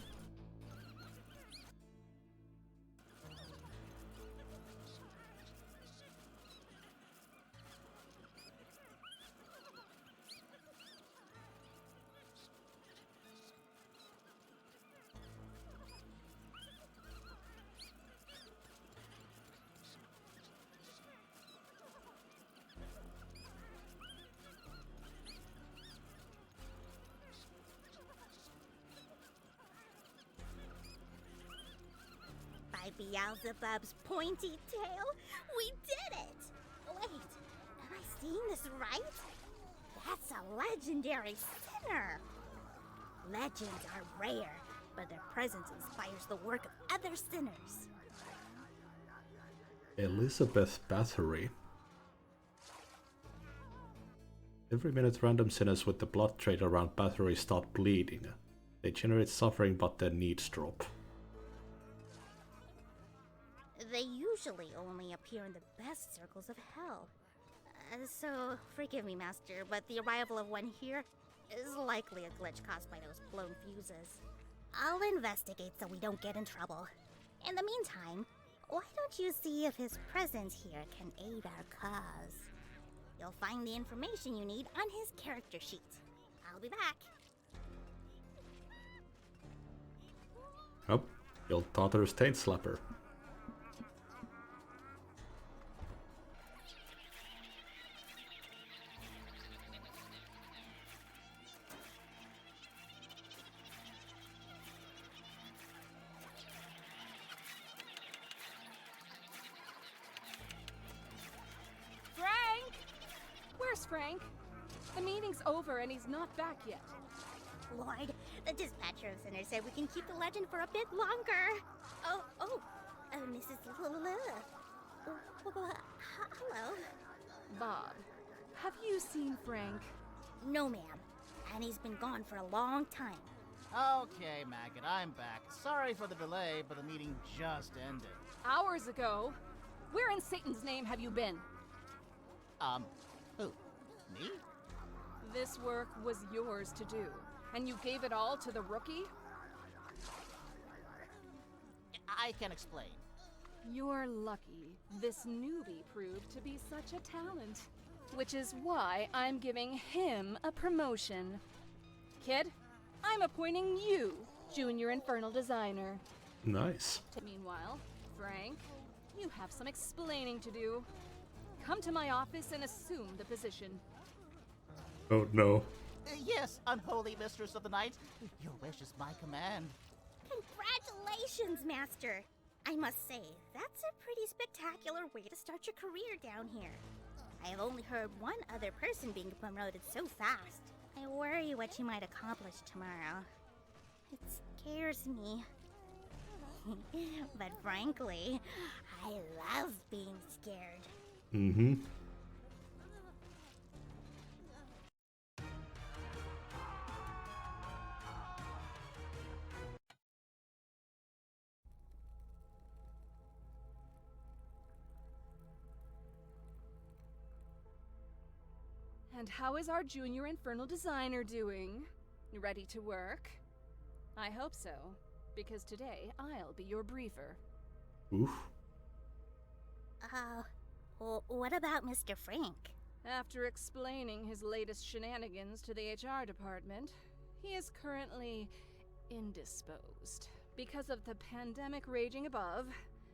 By Beelzebub's pointy tail, we did it! Wait, am I seeing this right? That's a legendary sinner! Legends are rare, but their presence inspires the work of other sinners. Elizabeth Bathory. Every minute random sinners with the blood trait around Bathory start bleeding. They generate suffering but their needs drop. They usually only appear in the best circles of hell. So, forgive me, Master, but the arrival of one here is likely a glitch caused by those blown fuses. I'll investigate so we don't get in trouble. In the meantime, Why don't you see if his presence here can aid our cause? You'll find the information you need on his character sheet. I'll be back. Oh, the old Tartarus Taint Slapper. Frank! Where's Frank? The meeting's over and he's not back yet. Lord, the dispatcher of Center said we can keep the legend for a bit longer. Mrs. Hello. Bob, have you seen Frank? No, ma'am. And he's been gone for a long time. Okay, Maggot, I'm back. Sorry for the delay, but the meeting just ended. Hours ago. Where in Satan's name have you been? Who? Me? This work was yours to do, and you gave it all to the rookie? I can explain. You're lucky this newbie proved to be such a talent. Which is why I'm giving him a promotion. Kid, I'm appointing you Junior Infernal Designer. Nice. Meanwhile, Frank, you have some explaining to do. Come to my office and assume the position. Oh no. Yes, unholy mistress of the night. Your wish is my command. Congratulations, Master! I must say, that's a pretty spectacular way to start your career down here. I have only heard one other person being promoted so fast. I worry what you might accomplish tomorrow. It scares me. But frankly, I love being scared. Mm-hmm. And how is our Junior Infernal Designer doing? Ready to work? I hope so, because today I'll be your briefer. Oof. What about Mr. Frank? After explaining his latest shenanigans to the HR department, he is currently indisposed. Because of the pandemic raging above,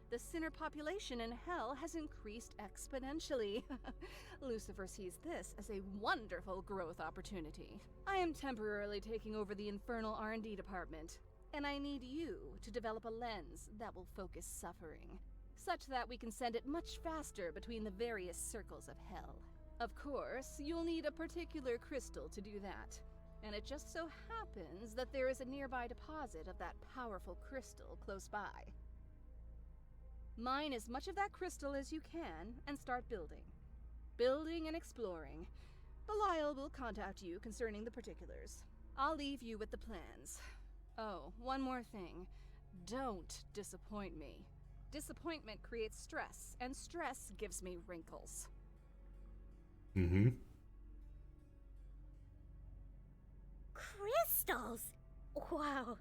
the sinner population in hell has increased exponentially. Lucifer sees this as a wonderful growth opportunity. I am temporarily taking over the Infernal R&D department, and I need you to develop a lens that will focus suffering, such that we can send it much faster between the various circles of hell. Of course, you'll need a particular crystal to do that, and it just so happens that there is a nearby deposit of that powerful crystal close by. Mine as much of that crystal as you can and start building. Building and exploring. Belial will contact you concerning the particulars. I'll leave you with the plans. Oh, one more thing. Don't disappoint me. Disappointment creates stress, and stress gives me wrinkles. Mm-hmm. Crystals! Wow,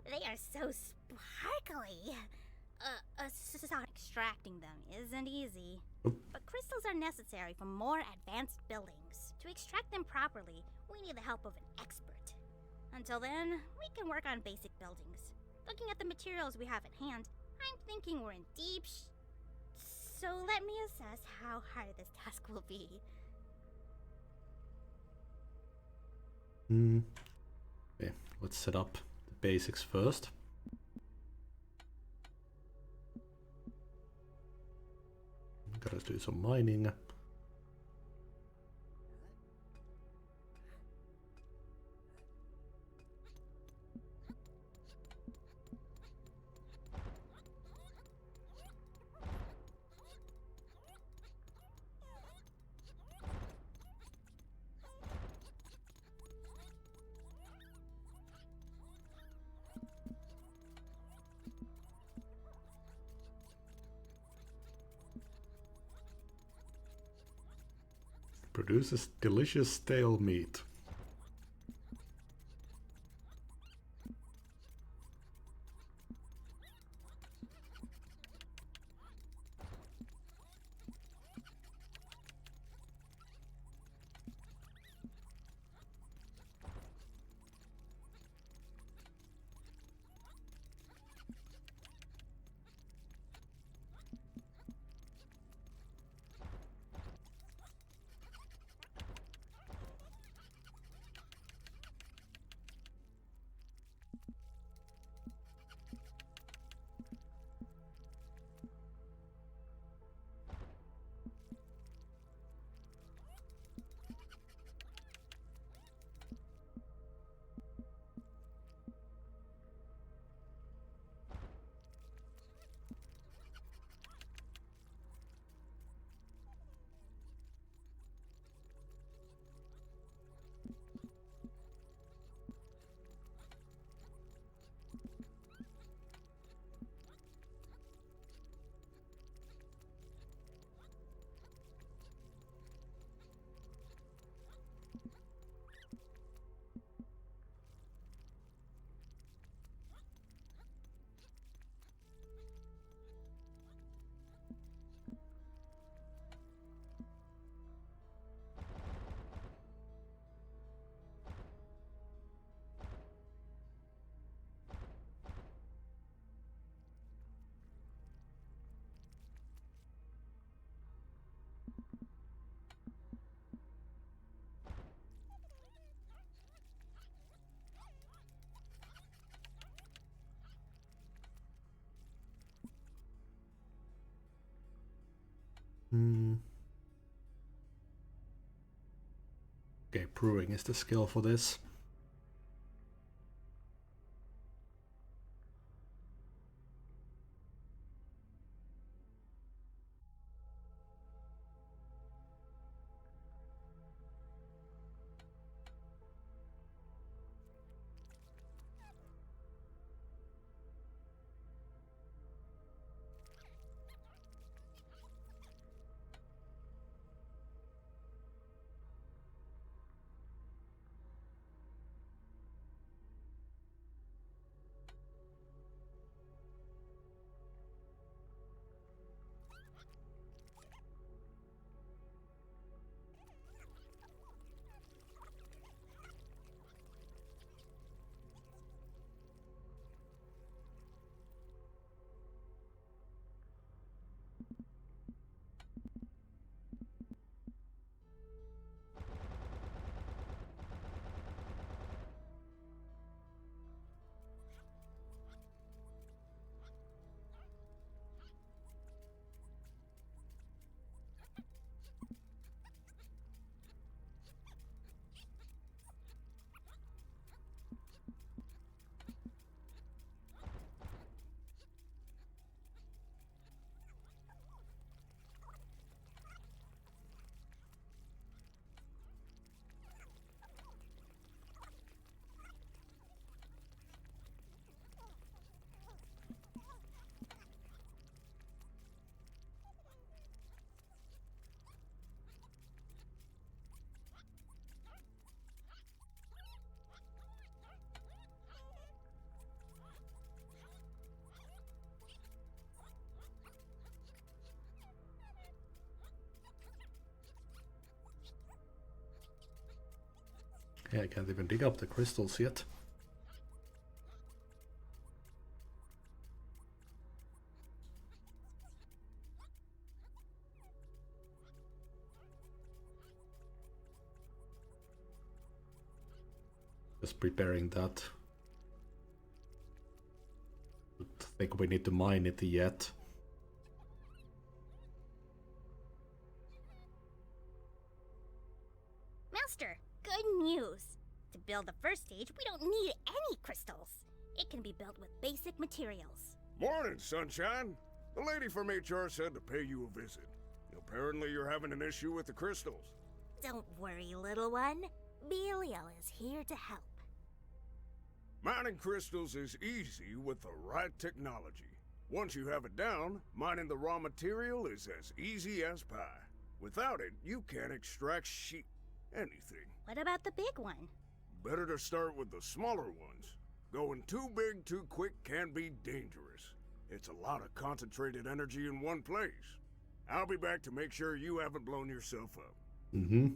they are so sparkly. Extracting them isn't easy. But crystals are necessary for more advanced buildings. To extract them properly, we need the help of an expert. Until then, we can work on basic buildings. Looking at the materials we have at hand, I'm thinking we're in deep so let me assess how hard this task will be. Okay, let's set up the basics first. Gotta do some mining. Produces delicious stale meat. Okay, brewing is the skill for this. Yeah, I can't even dig up the crystals yet. Just preparing that. Don't think we need to mine it yet. Master, good news! To build the first stage, we don't need any crystals. It can be built with basic materials. Morning, Sunshine. The lady from HR said to pay you a visit. Apparently you're having an issue with the crystals. Don't worry, little one. Belial is here to help. Mining crystals is easy with the right technology. Once you have it down, mining the raw material is as easy as pie. Without it, you can't extract anything. What about the big one? Better to start with the smaller ones. Going too big too quick can be dangerous. It's a lot of concentrated energy in one place. I'll be back to make sure you haven't blown yourself up. Mm-hmm.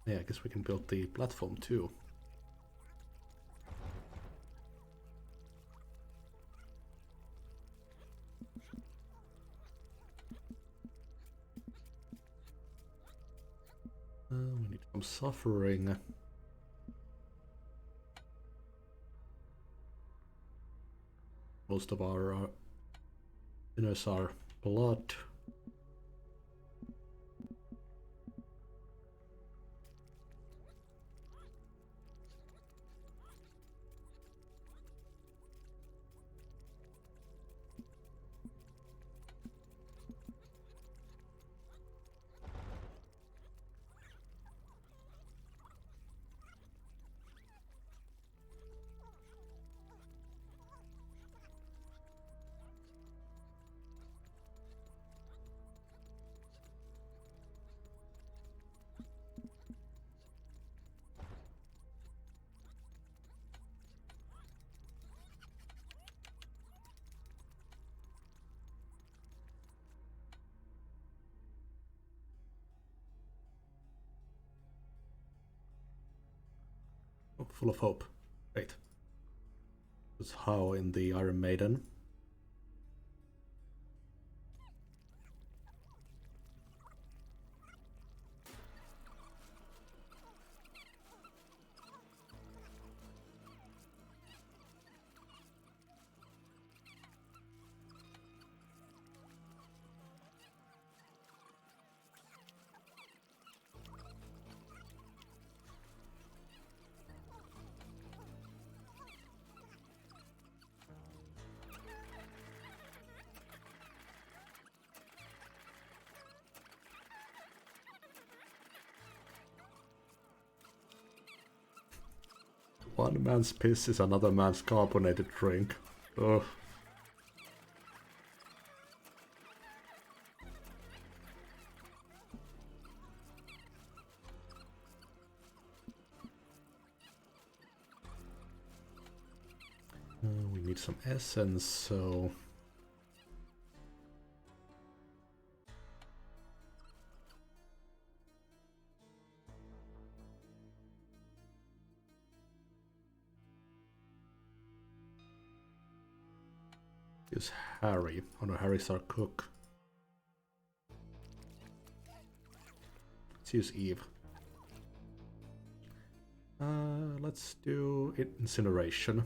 Yeah, I guess we can build the platform too. We need some suffering. Most of our sinners are blood. Full of hope. Great. That's how in the Iron Maiden. One man's piss is another man's carbonated drink. Ugh. We need some essence, so... Use Harry. Oh no, Harry's our cook. Let's use Eve. Let's do incineration.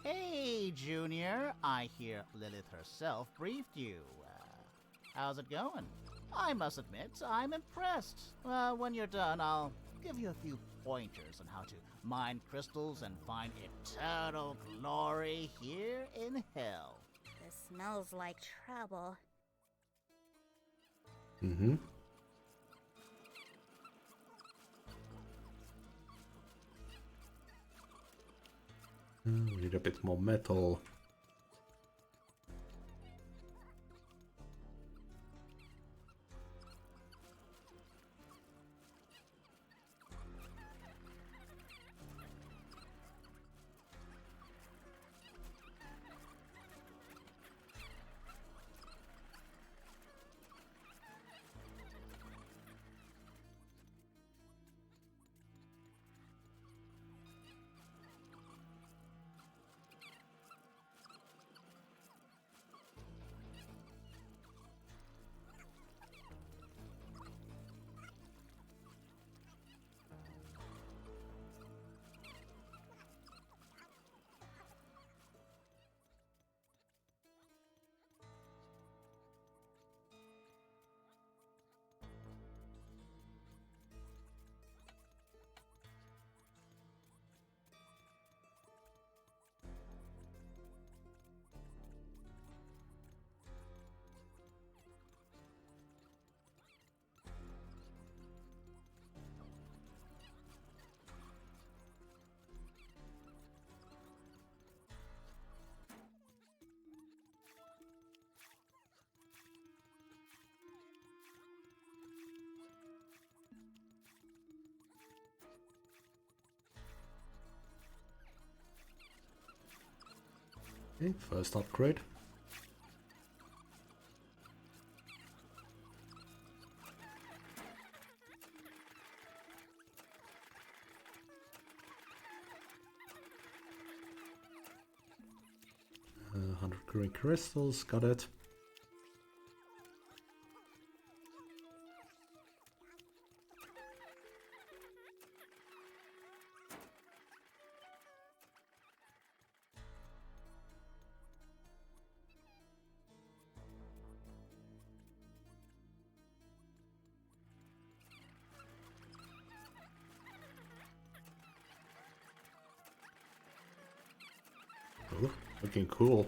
Hey, Junior. I hear Lilith herself briefed you. How's it going? I must admit, I'm impressed. When you're done, I'll give you a few pointers on how to mine crystals and find eternal glory here in hell. This smells like trouble. Mm-hmm. We need a bit more metal. Okay, first upgrade. Uh, 100 green crystals, got it. Oh, looking cool.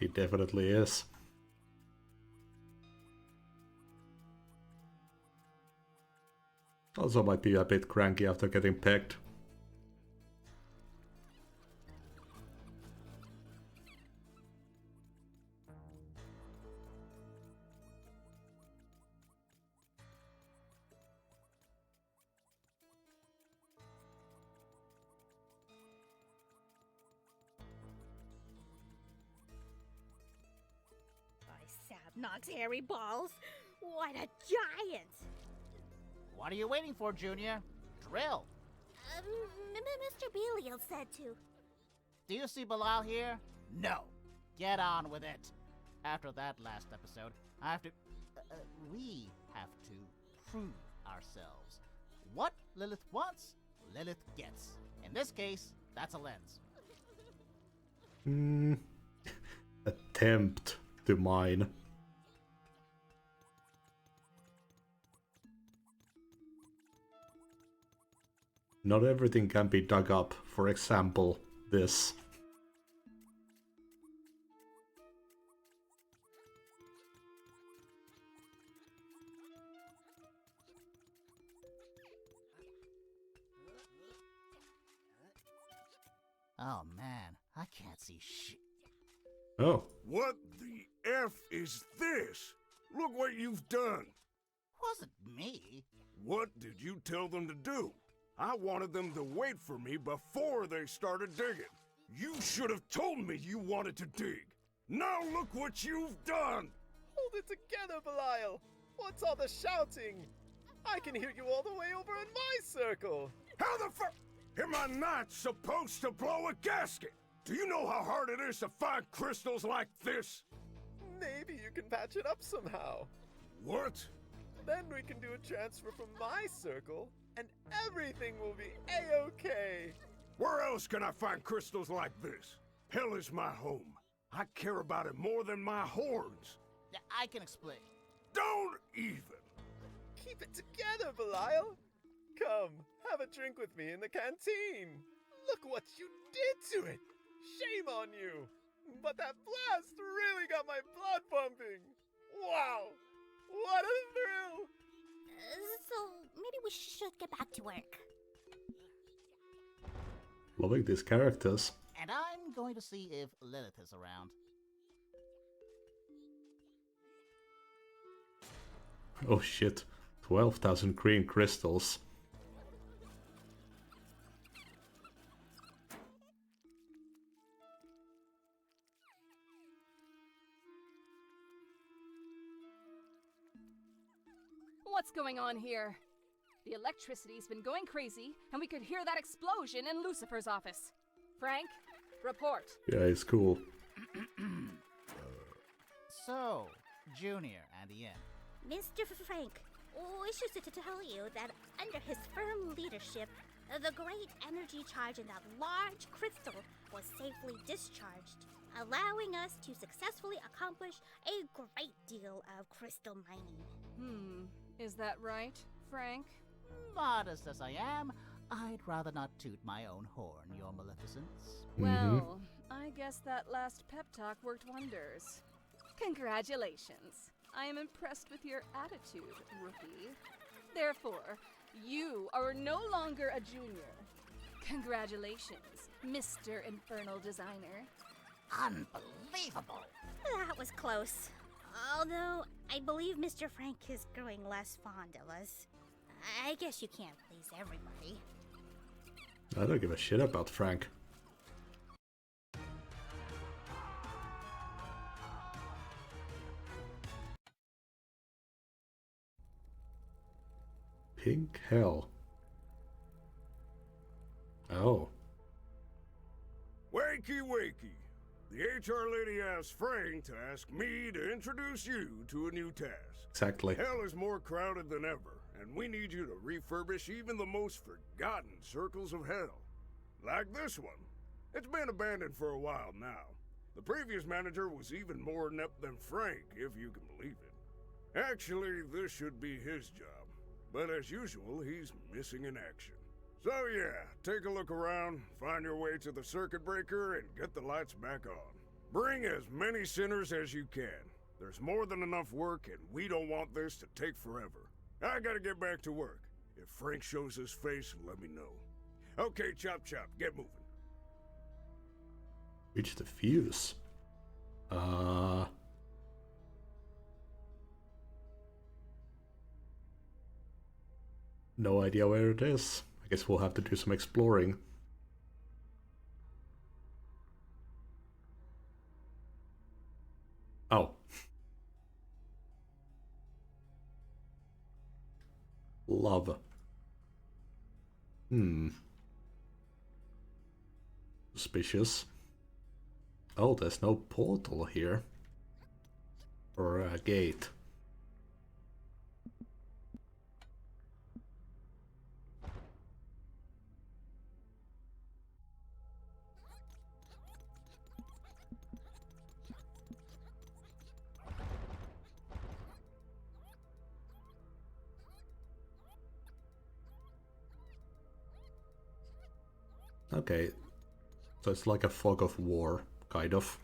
He definitely is. Also might be a bit cranky after getting pegged. Sabnock's hairy balls. What a giant! What are you waiting for, Junior? Drill. Mr. Belial said to. Do you see Belial here? No. Get on with it. After that last episode, I have to... we have to prove ourselves. What Lilith wants, Lilith gets. In this case, that's a lens. Attempt to mine. Not everything can be dug up. For example, this. Oh man, I can't see shit. Oh. What the F is this? Look what you've done. Wasn't me. What did you tell them to do? I wanted them to wait for me before they started digging. You should have told me you wanted to dig. Now look what you've done! Hold it together, Belial! What's all the shouting? I can hear you all the way over in my circle! How the fuck am I not supposed to blow a gasket? Do you know how hard it is to find crystals like this? Maybe you can patch it up somehow. What? Then we can do a transfer from my circle, and everything will be A-okay. Where else can I find crystals like this? Hell is my home. I care about it more than my horns. Yeah, I can explain. Don't even. Keep it together, Belial. Come, have a drink with me in the canteen. Look what you did to it. Shame on you. But that blast really got my blood pumping. Wow, what a thrill. So maybe we should get back to work. Loving these characters. And I'm going to see if Lilith is around. Oh shit. 12,000 green crystals. What's going on here? The electricity's been going crazy, and we could hear that explosion in Lucifer's office. Frank, report. Yeah, it's cool. So, Junior and Ian. Mr. Frank wishes to tell you that under his firm leadership, the great energy charge in that large crystal was safely discharged. allowing us to successfully accomplish a great deal of crystal mining. Is that right, Frank? Modest as I am, I'd rather not toot my own horn, Your Maleficence. Well, I guess that last pep talk worked wonders. Congratulations. I am impressed with your attitude, rookie. Therefore, you are no longer a junior. Congratulations, Mr. Infernal Designer. Unbelievable! That was close. Although, I believe Mr. Frank is growing less fond of us. I guess you can't please everybody. I don't give a shit about Frank. Pink hell. Oh. Wakey, wakey. The HR lady asked Frank to ask me to introduce you to a new task. Exactly. Hell is more crowded than ever, and we need you to refurbish even the most forgotten circles of hell. Like this one. It's been abandoned for a while now. The previous manager was even more inept than Frank, if you can believe it. Actually, this should be his job, but as usual, he's missing in action. So yeah, take a look around, find your way to the circuit breaker, and get the lights back on. Bring as many sinners as you can. There's more than enough work, and we don't want this to take forever. I gotta get back to work. If Frank shows his face, let me know. Okay, chop chop, get moving. Reach the fuse. No idea where it is. I guess we'll have to do some exploring. Oh. Love. Suspicious. Oh, there's no portal here. Or a gate. Okay, so it's like a fog of war, kind of.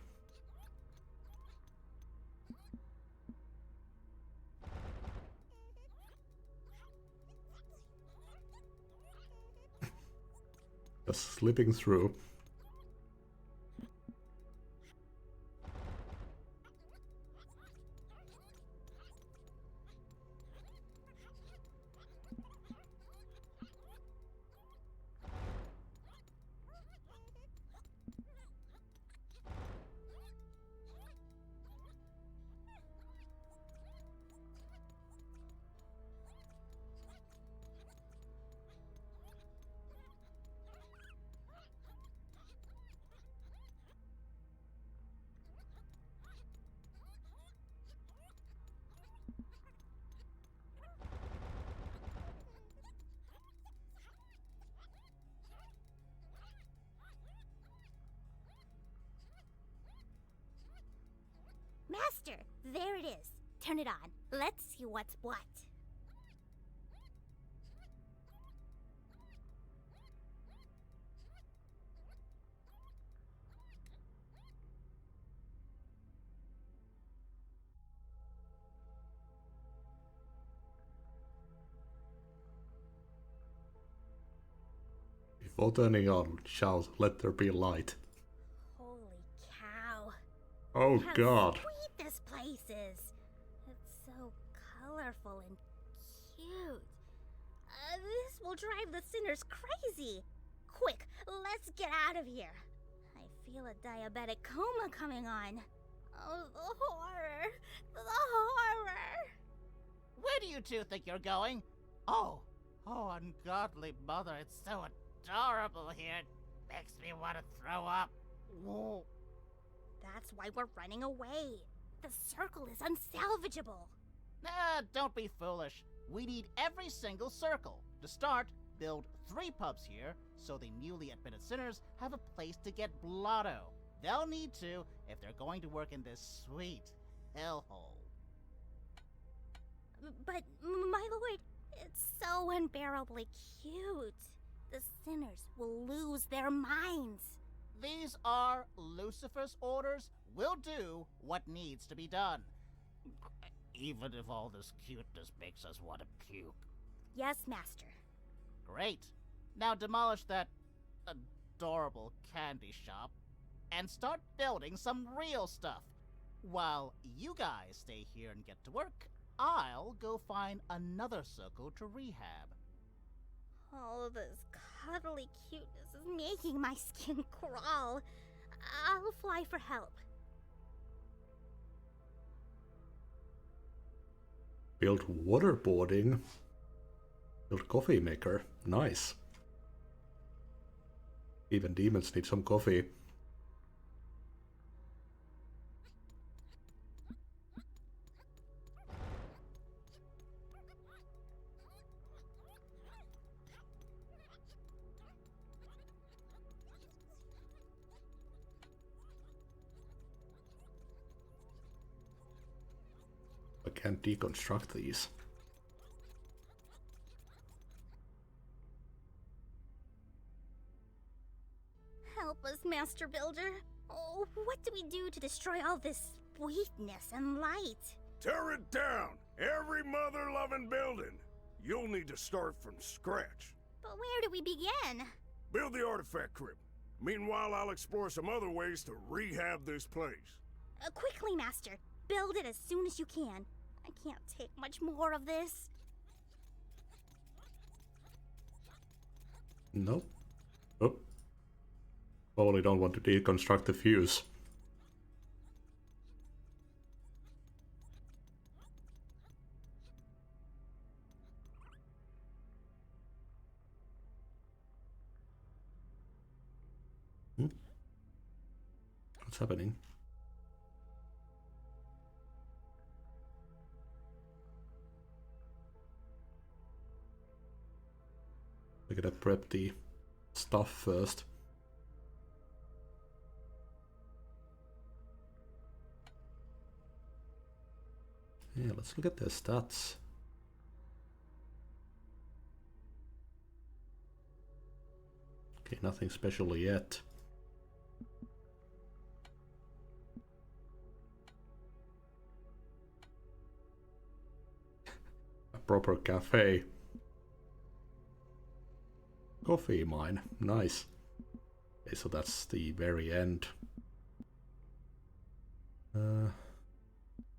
Just slipping through. Master, there it is. Turn it on. Let's see what's what. Before turning on, shout, "Let there be light." Holy cow. Oh How god. sweet this place is. It's so colorful and cute. This will drive the sinners crazy. Quick, let's get out of here. I feel a diabetic coma coming on. Oh, the horror. The horror. Where do you two think you're going? Oh, ungodly mother, it's so adorable here. It makes me want to throw up. Whoa. That's why we're running away. The circle is unsalvageable. Don't be foolish. We need every single circle. To start, build 3 pubs here, so the newly admitted sinners have a place to get blotto. They'll need to if they're going to work in this sweet hellhole. But, my lord, it's so unbearably cute. The sinners will lose their minds. These are Lucifer's orders. We'll do what needs to be done. Even if all this cuteness makes us want to puke. Yes, master. Great. Now demolish that adorable candy shop and start building some real stuff. While you guys stay here and get to work, I'll go find another circle to rehab. Oh, this cuddly cuteness is making my skin crawl. I'll fly for help. Build waterboarding. Build coffee maker. Nice. Even demons need some coffee. I can't deconstruct these. Help us, Master Builder. Oh, what do we do to destroy all this sweetness and light? Tear it down! Every mother-loving building! You'll need to start from scratch. But where do we begin? Build the artifact crypt. Meanwhile, I'll explore some other ways to rehab this place. Quickly, Master. Build it as soon as you can. I can't take much more of this. Nope. Oh. Probably don't want to deconstruct the fuse. What's happening? We gotta prep the stuff first. Yeah, let's look at their stats. Okay, nothing special yet. A proper cafe. Coffee mine, nice. Okay, so that's the very end.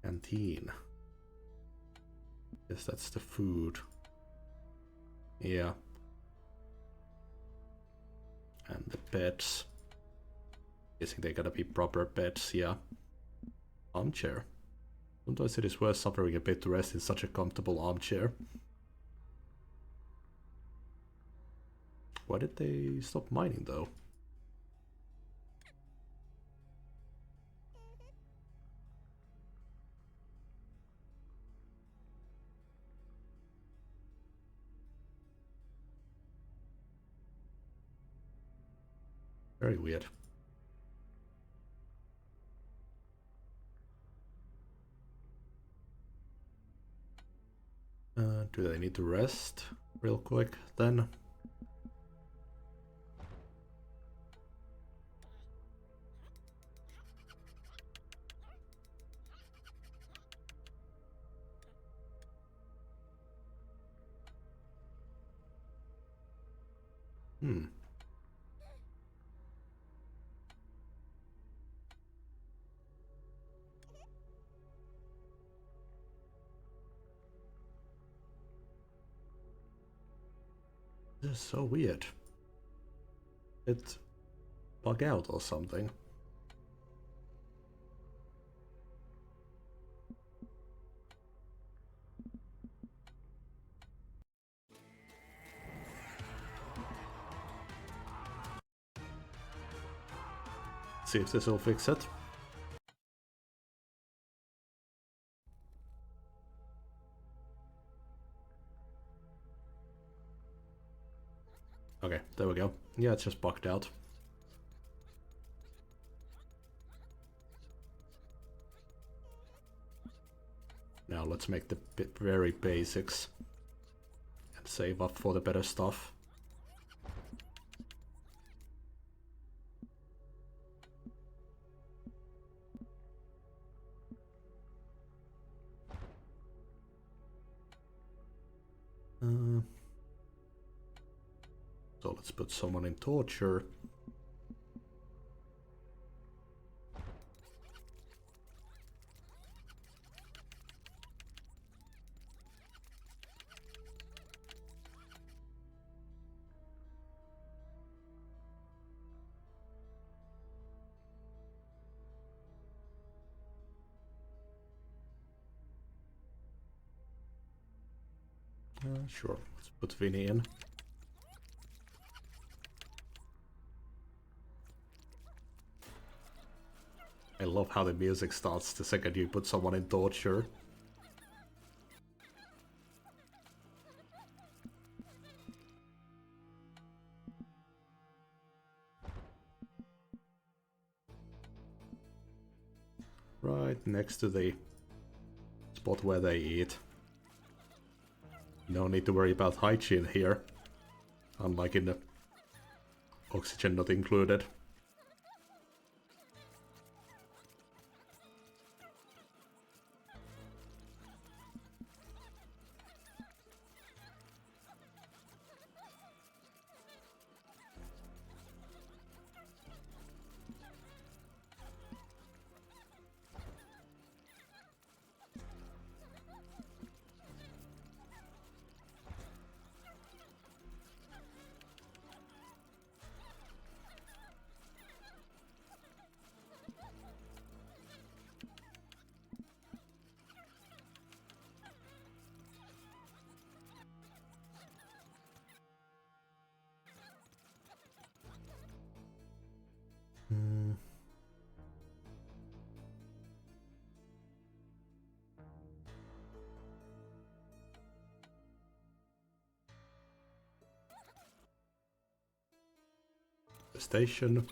Canteen. Yes, that's the food. Yeah. And the beds. Guessing they gotta be proper beds, yeah. Armchair. Sometimes it is worth suffering a bit to rest in such a comfortable armchair. Why did they stop mining though? Very weird. Do they need to rest real quick then? This is so weird. It bug out or something. See if this will fix it. Okay, there we go. Yeah, it's just bugged out. Now let's make the very basics and save up for the better stuff. So let's put someone in torture. Sure, let's put Vinny in. I love how the music starts the second you put someone in torture. Right next to the spot where they eat. No need to worry about hygiene here, unlike in the oxygen not included. The station.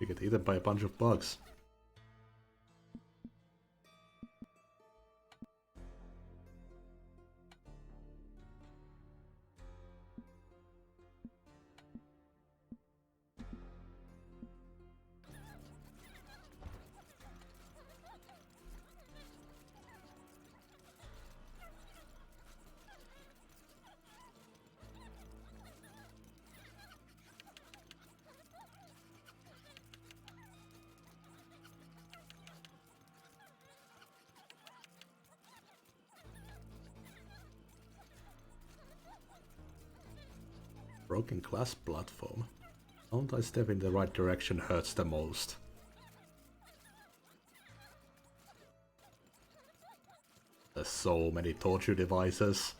You get eaten by a bunch of bugs. Broken glass platform. Don't I step in the right direction hurts the most. There's so many torture devices.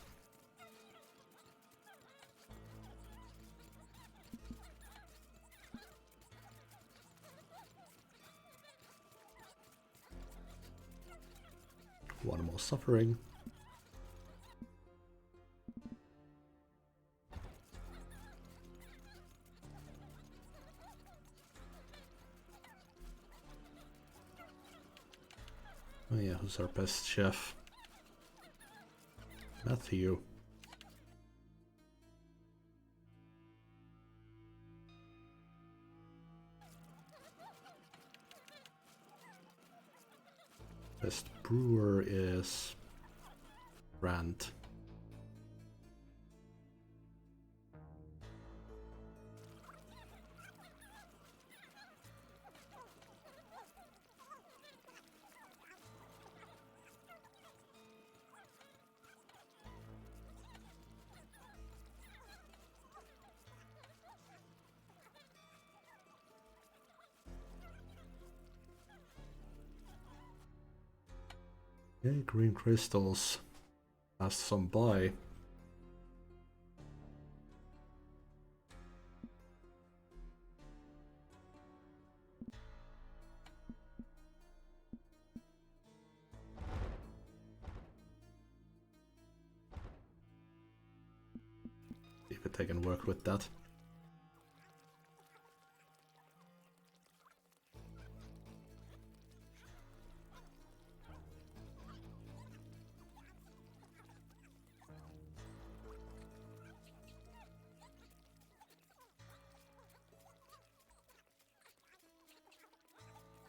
One more suffering. Oh yeah, who's our best chef? Matthew. Best brewer is Rand. Okay, green crystals. Passed some by. See if they can work with that.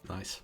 Nice.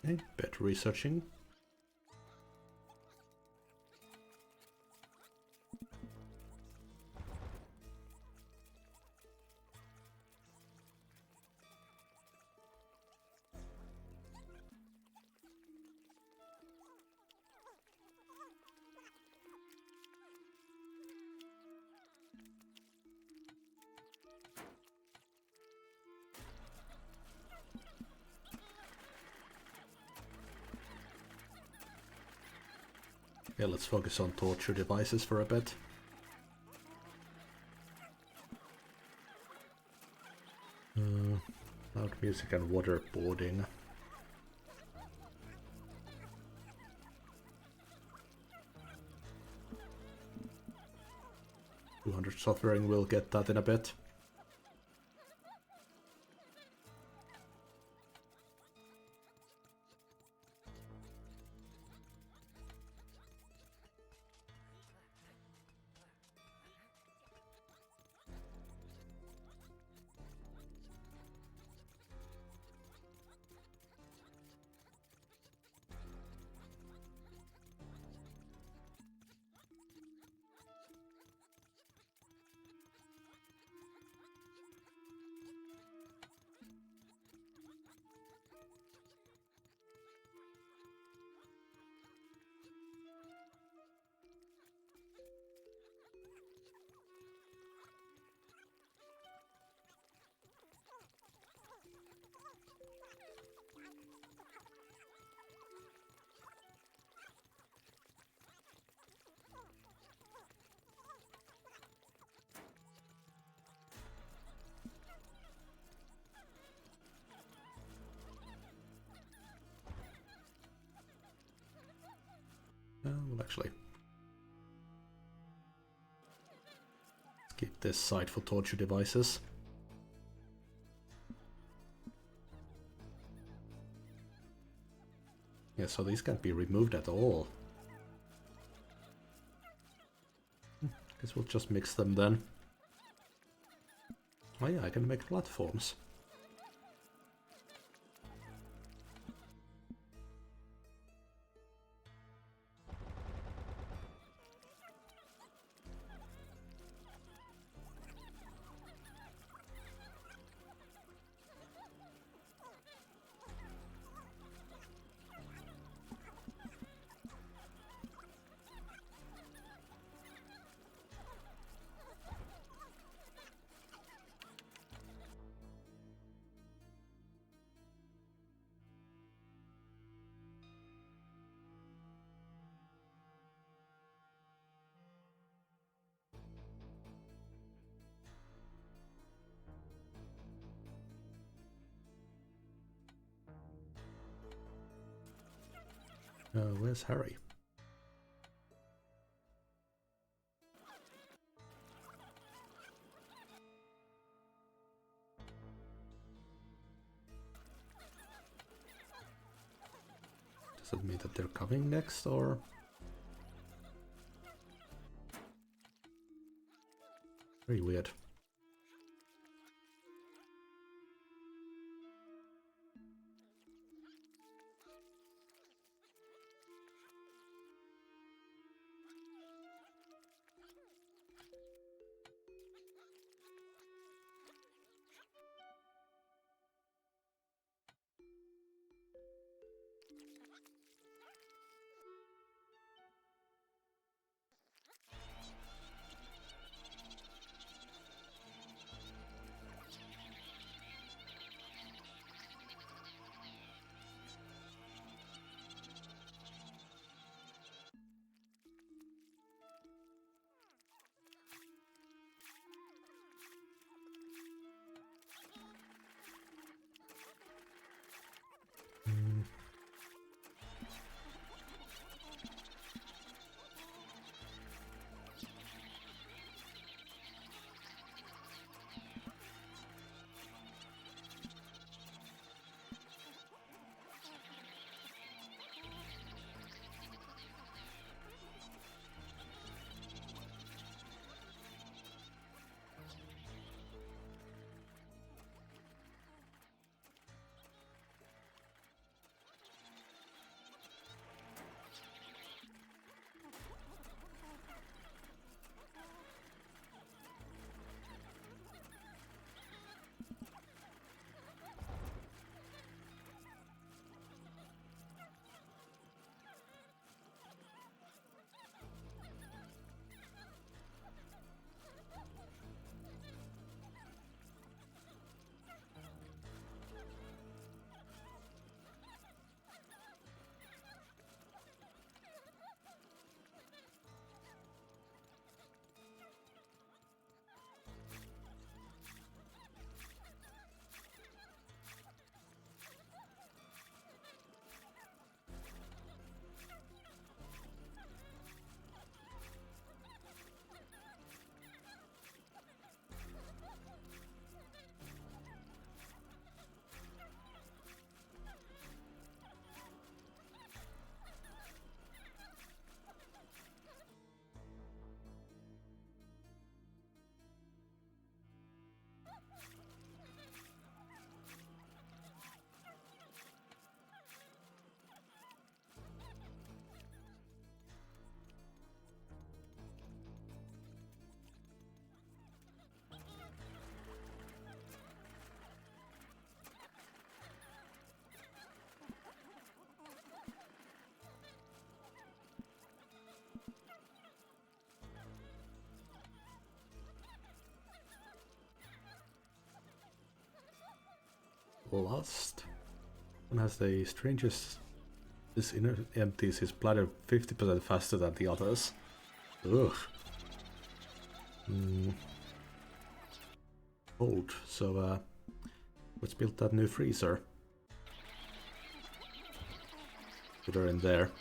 Okay, better researching. Yeah, let's focus on torture devices for a bit. Loud music and waterboarding. 200 suffering, we'll get that in a bit. Well, actually, let's keep this side for torture devices. Yeah, so these can't be removed at all. Guess we'll just mix them then. Oh yeah, I can make platforms. Where's Harry? Does it mean that they're coming next, or? Very weird. lust. One has the strangest. This inner empties his bladder 50% faster than the others. Ugh. Cold. So let's build that new freezer. Put her in there.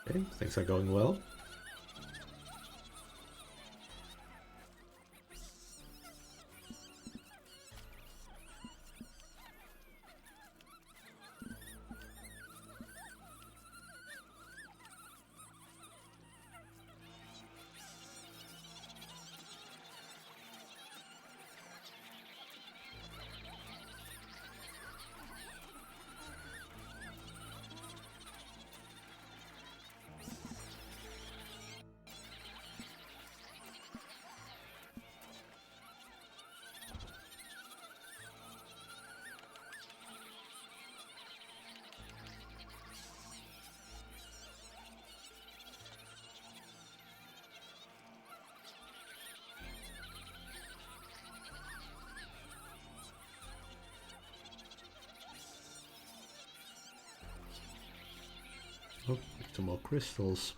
Okay, things are going well. Oh, some more crystals.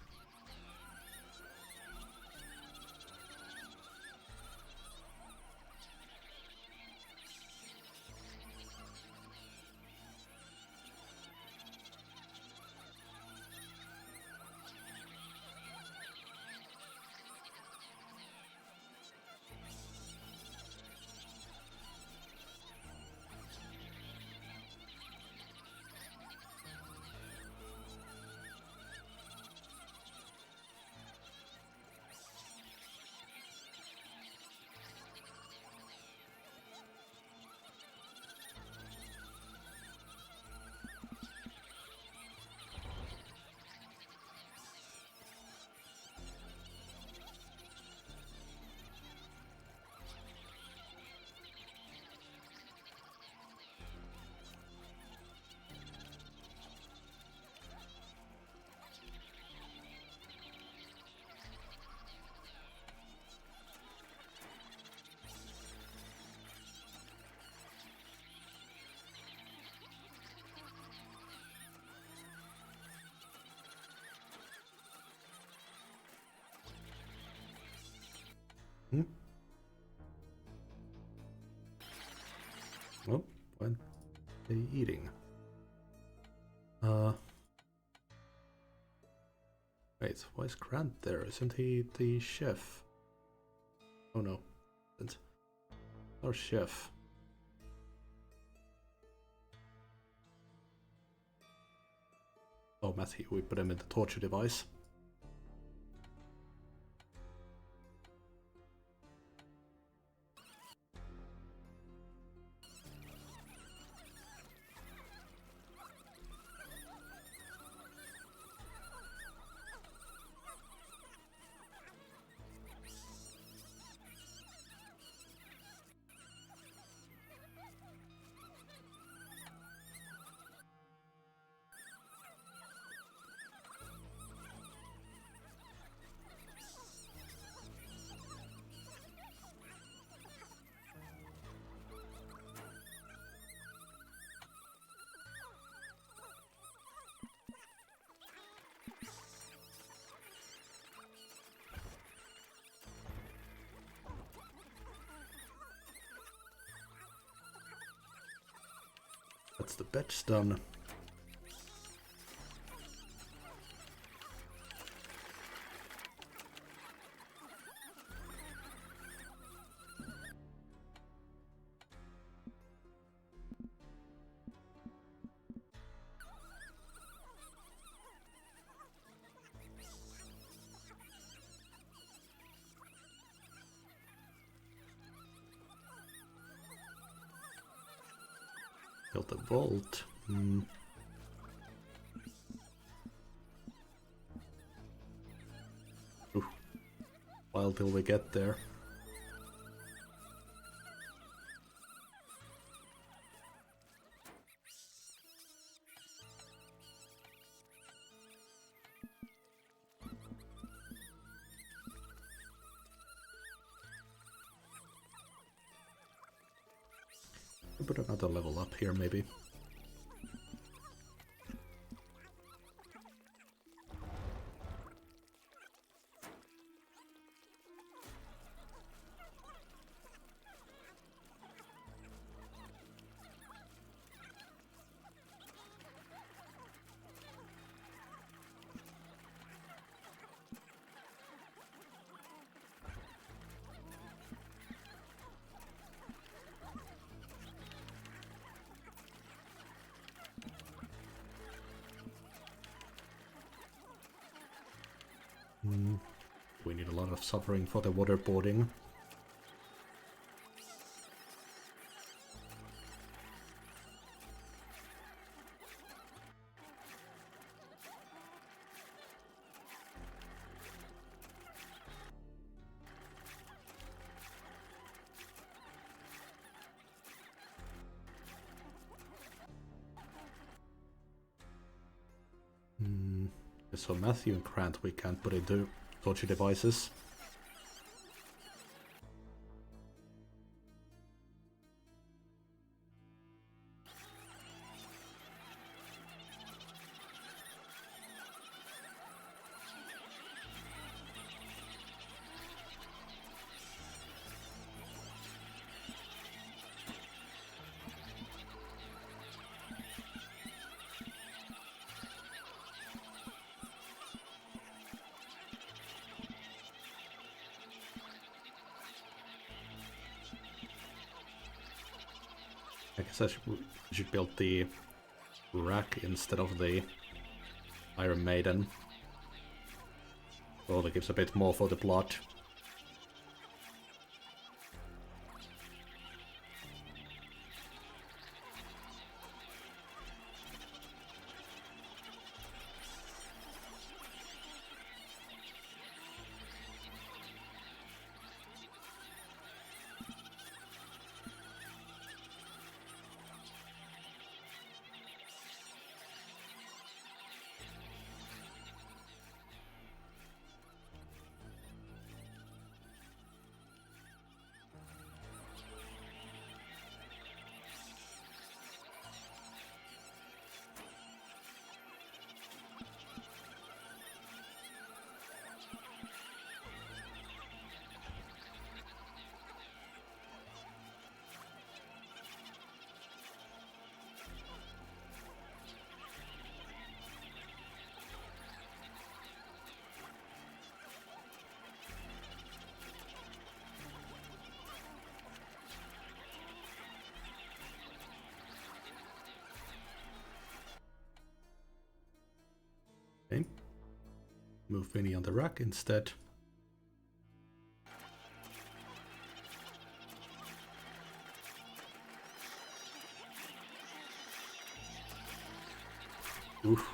Hmm? Oh, what are they eating? Wait, why is Grant there? Isn't he the chef? Oh no, isn't. Our chef. Oh, Matthew, we put him in the torture device. That's the batch done. Build the vault. Ooh. While till we get there. Put another level up here, maybe. We need a lot of suffering for the waterboarding. So Matthew and Grant we can't put into torture devices. I guess I should build the rack instead of the Iron Maiden. So that gives a bit more for the blood. Okay. Move Vinny on the rack instead. Oof.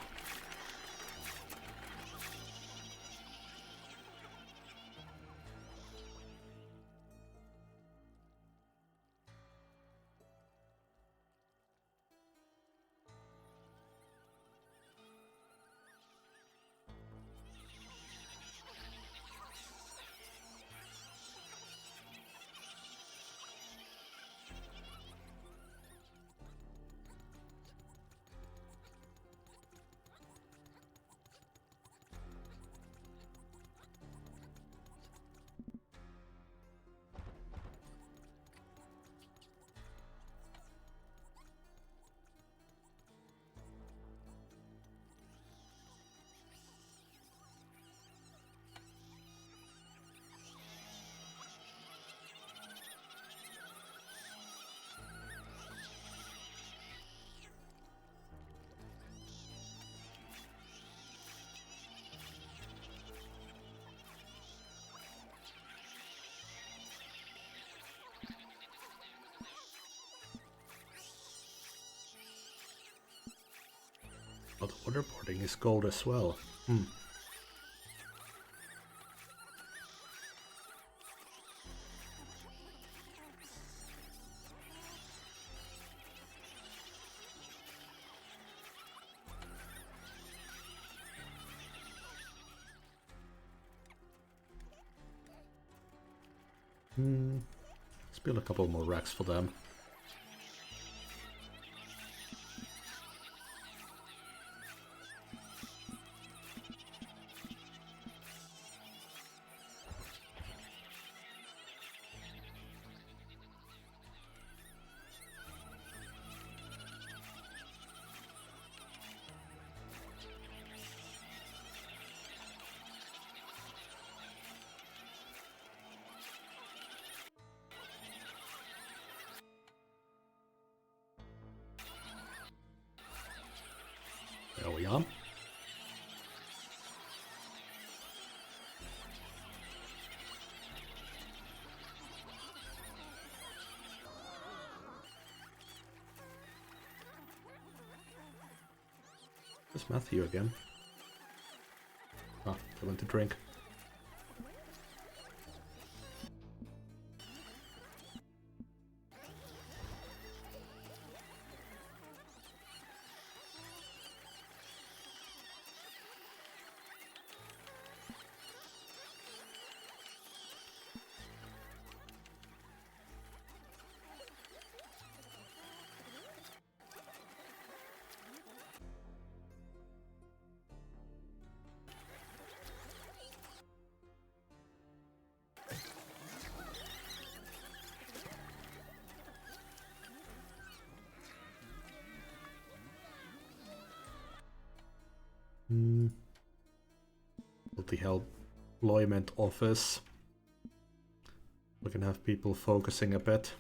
But waterboarding is gold as well. Let's build a couple more racks for them. There we are. It's Matthew again. Ah, they went to drink. Multi-employment office. We can have people focusing a bit.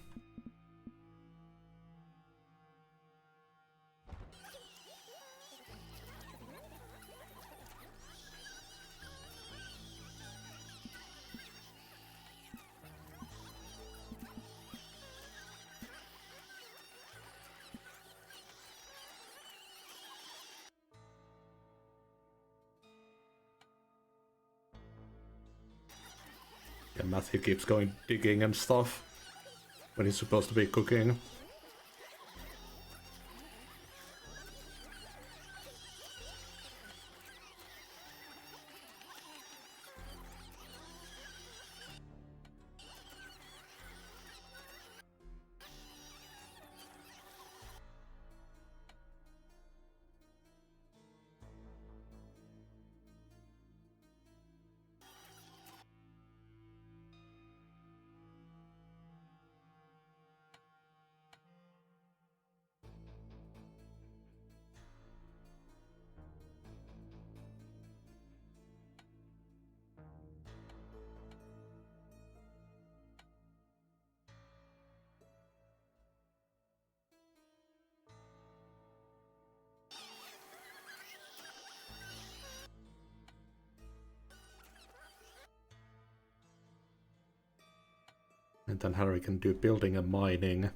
And Matthew keeps going digging and stuff when he's supposed to be cooking. And then Harry can do building and mining.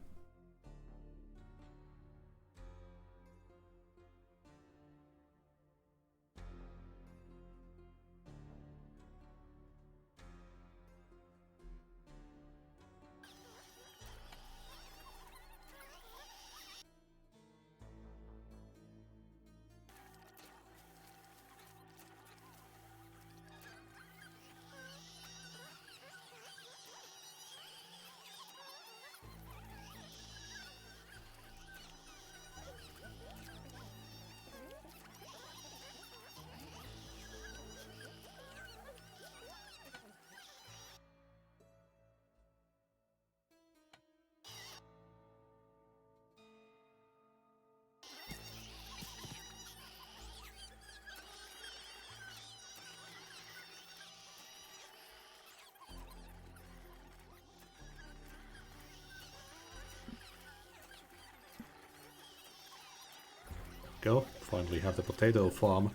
Go, finally have the potato farm.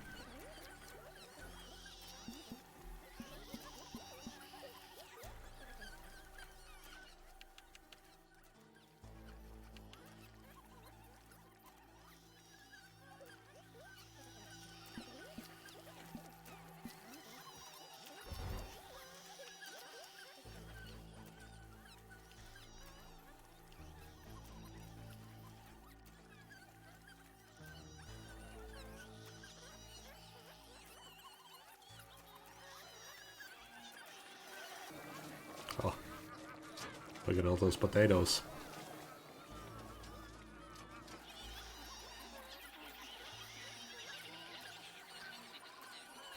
Oh, look at all those potatoes.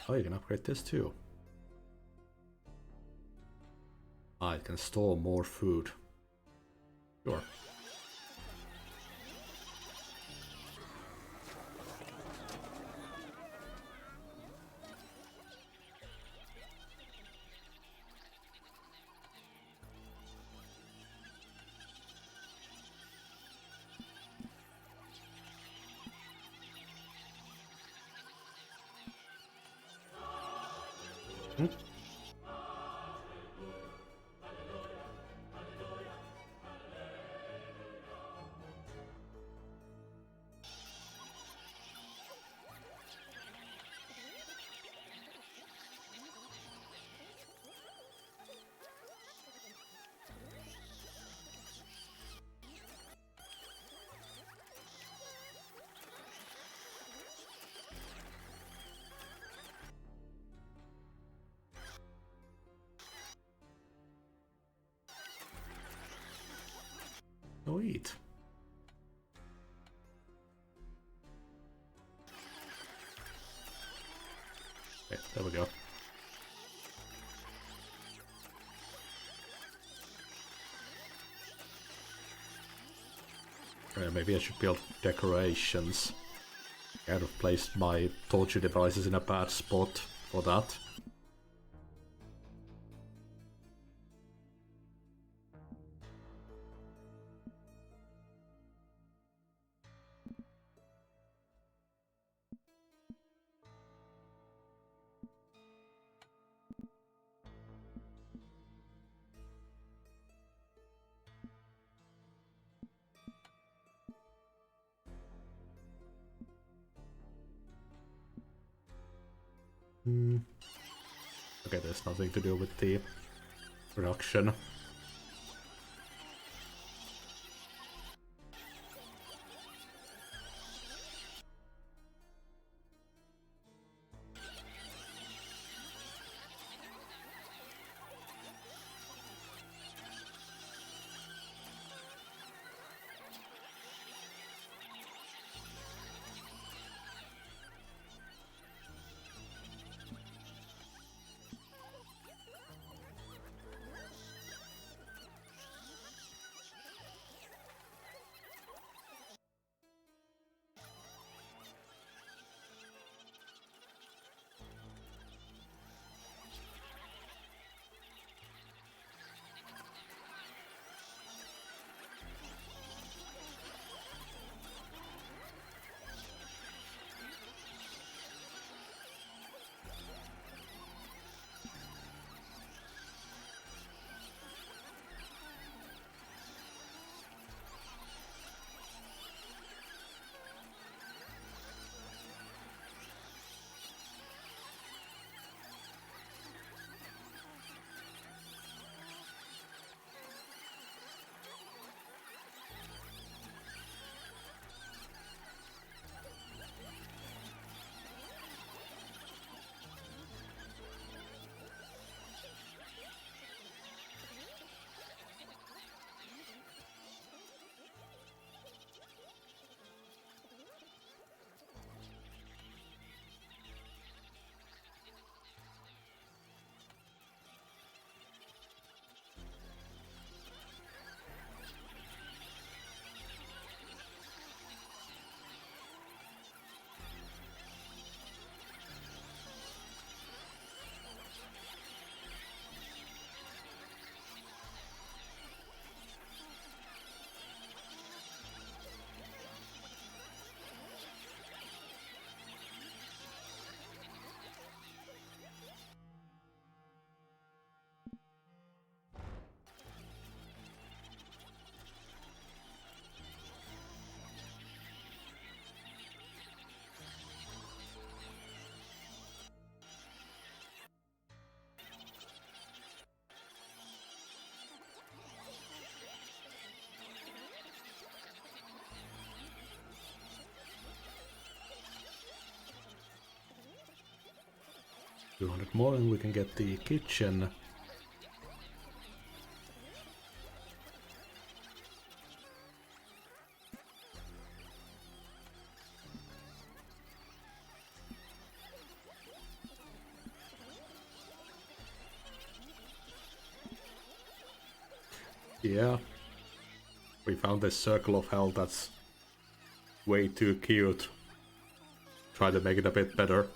Oh, you can upgrade this too. Ah, it can store more food. Sure. Go eat. Okay, there we go. Maybe I should build decorations. I kind of placed my torture devices in a bad spot for that. Okay, there's nothing to do with the production. $200 more and we can get the kitchen Yeah. We found this circle of hell that's way too cute. Try to make it a bit better.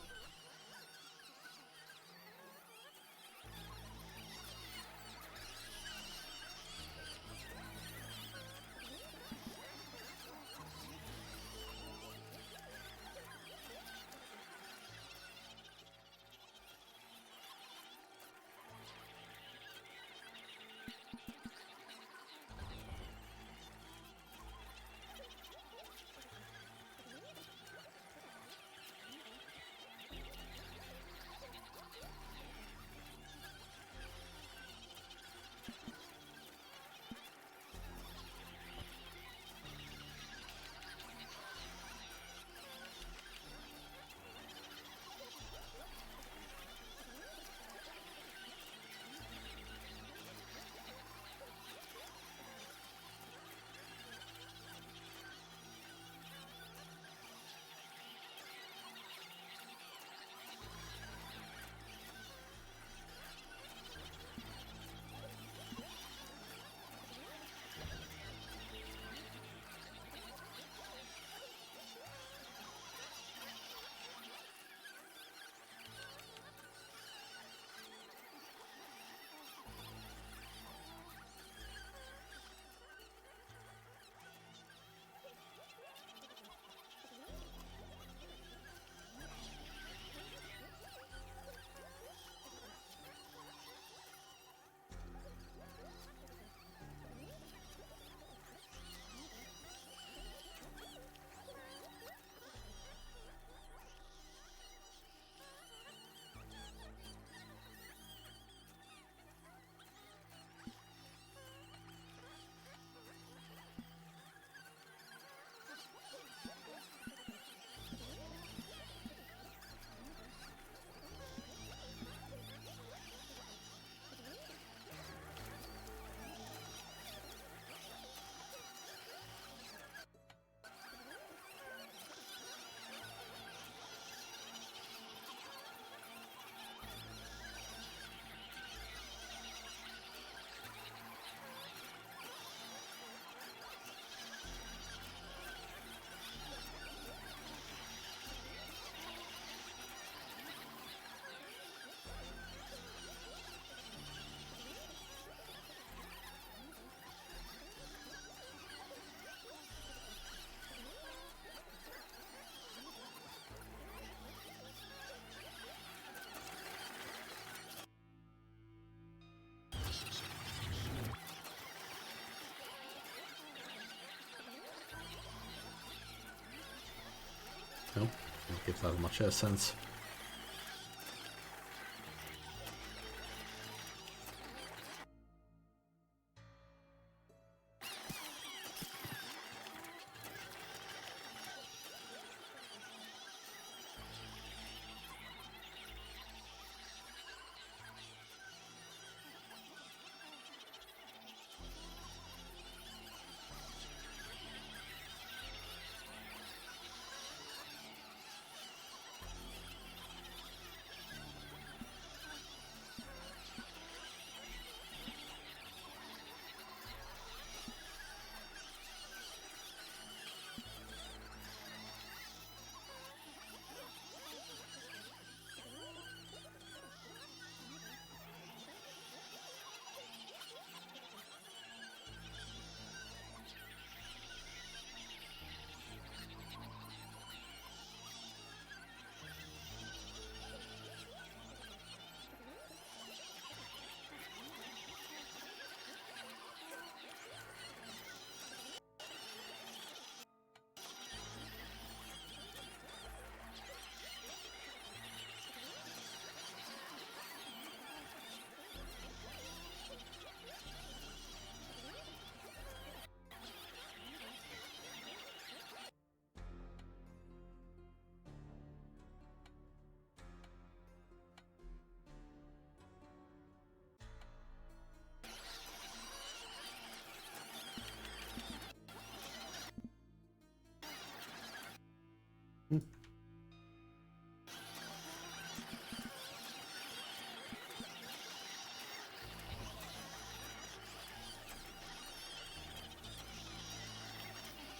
No, don't give that much essence.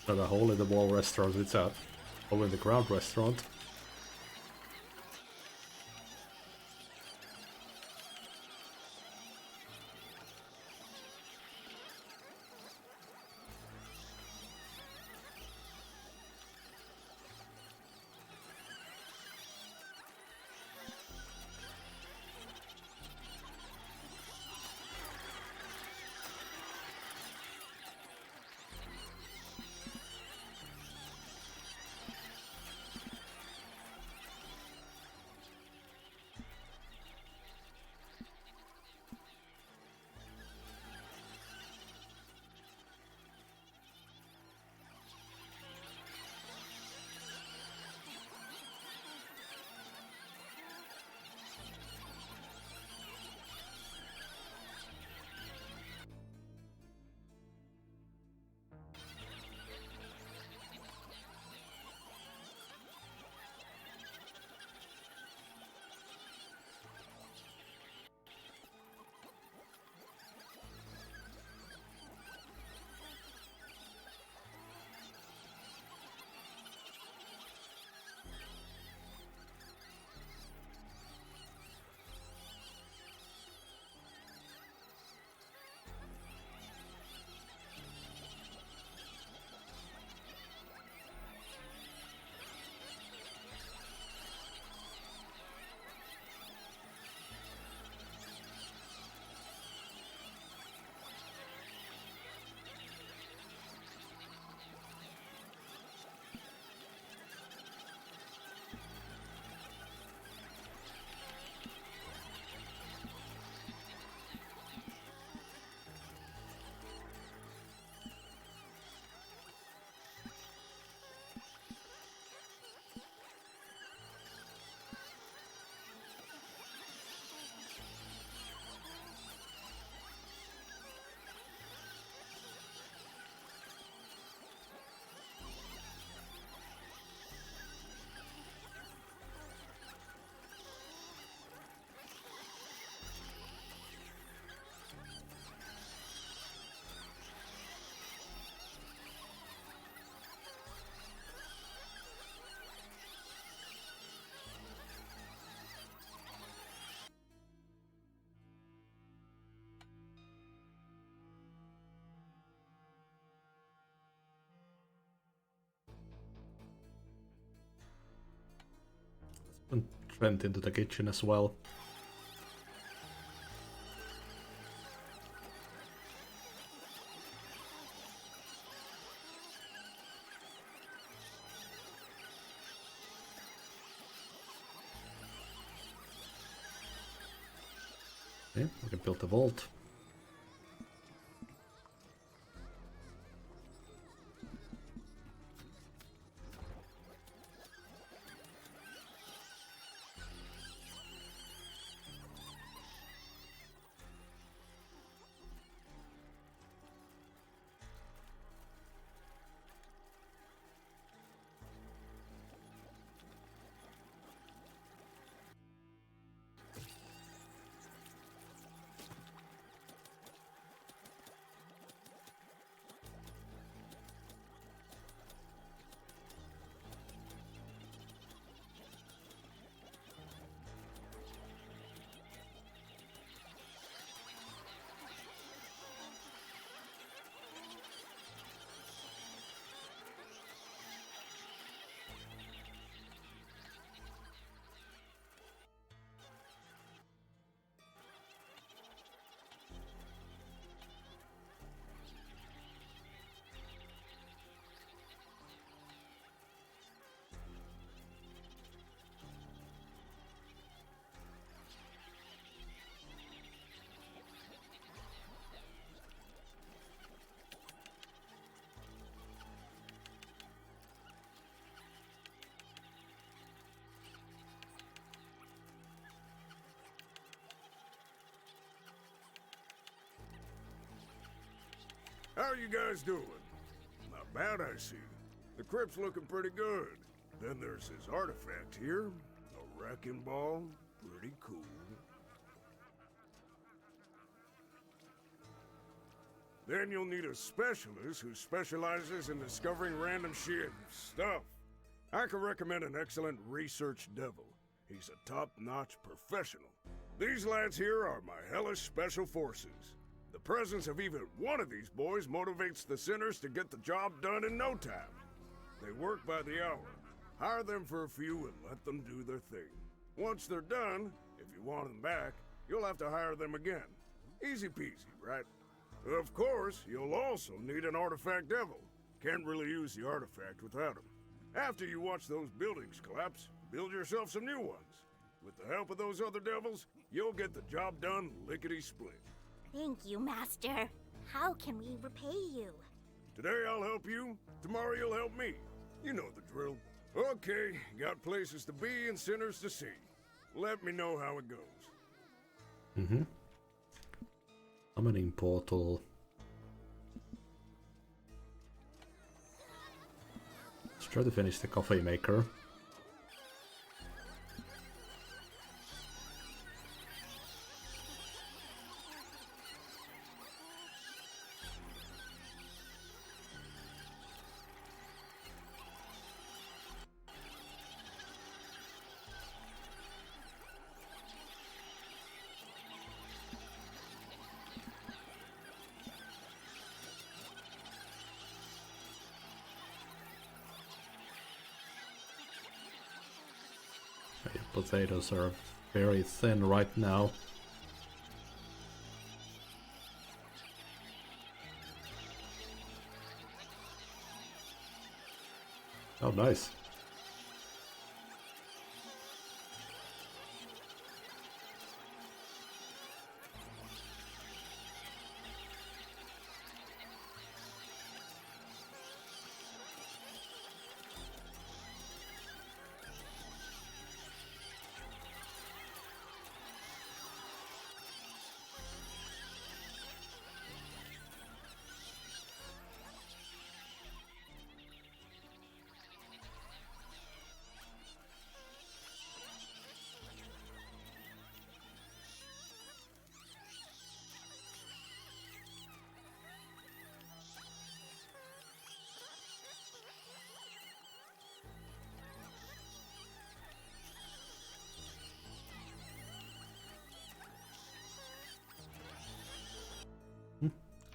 Not a hole in the wall restaurant, it's a hole in the ground restaurant. And went into the kitchen as well. Okay, we can build the vault. How you guys doing? Not bad, I see. The crypt's looking pretty good. Then there's this artifact here. A wrecking ball. Pretty cool. Then you'll need a specialist who specializes in discovering random shit and stuff. I can recommend an excellent research devil. He's a top-notch professional. These lads here are my hellish special forces. The presence of even one of these boys motivates the sinners to get the job done in no time. They work by the hour. Hire them for a few and let them do their thing. Once they're done, if you want them back, you'll have to hire them again. Easy peasy, right? Of course, you'll also need an artifact devil. Can't really use the artifact without him. After you watch those buildings collapse, build yourself some new ones. With the help of those other devils, you'll get the job done lickety-split. Thank you, Master. How can we repay you? Today I'll help you, tomorrow you'll help me. You know the drill. Okay, got places to be and sinners to see. Let me know how it goes. Summoning portal. Let's try to finish the coffee maker. Potatoes are very thin right now. Oh, nice.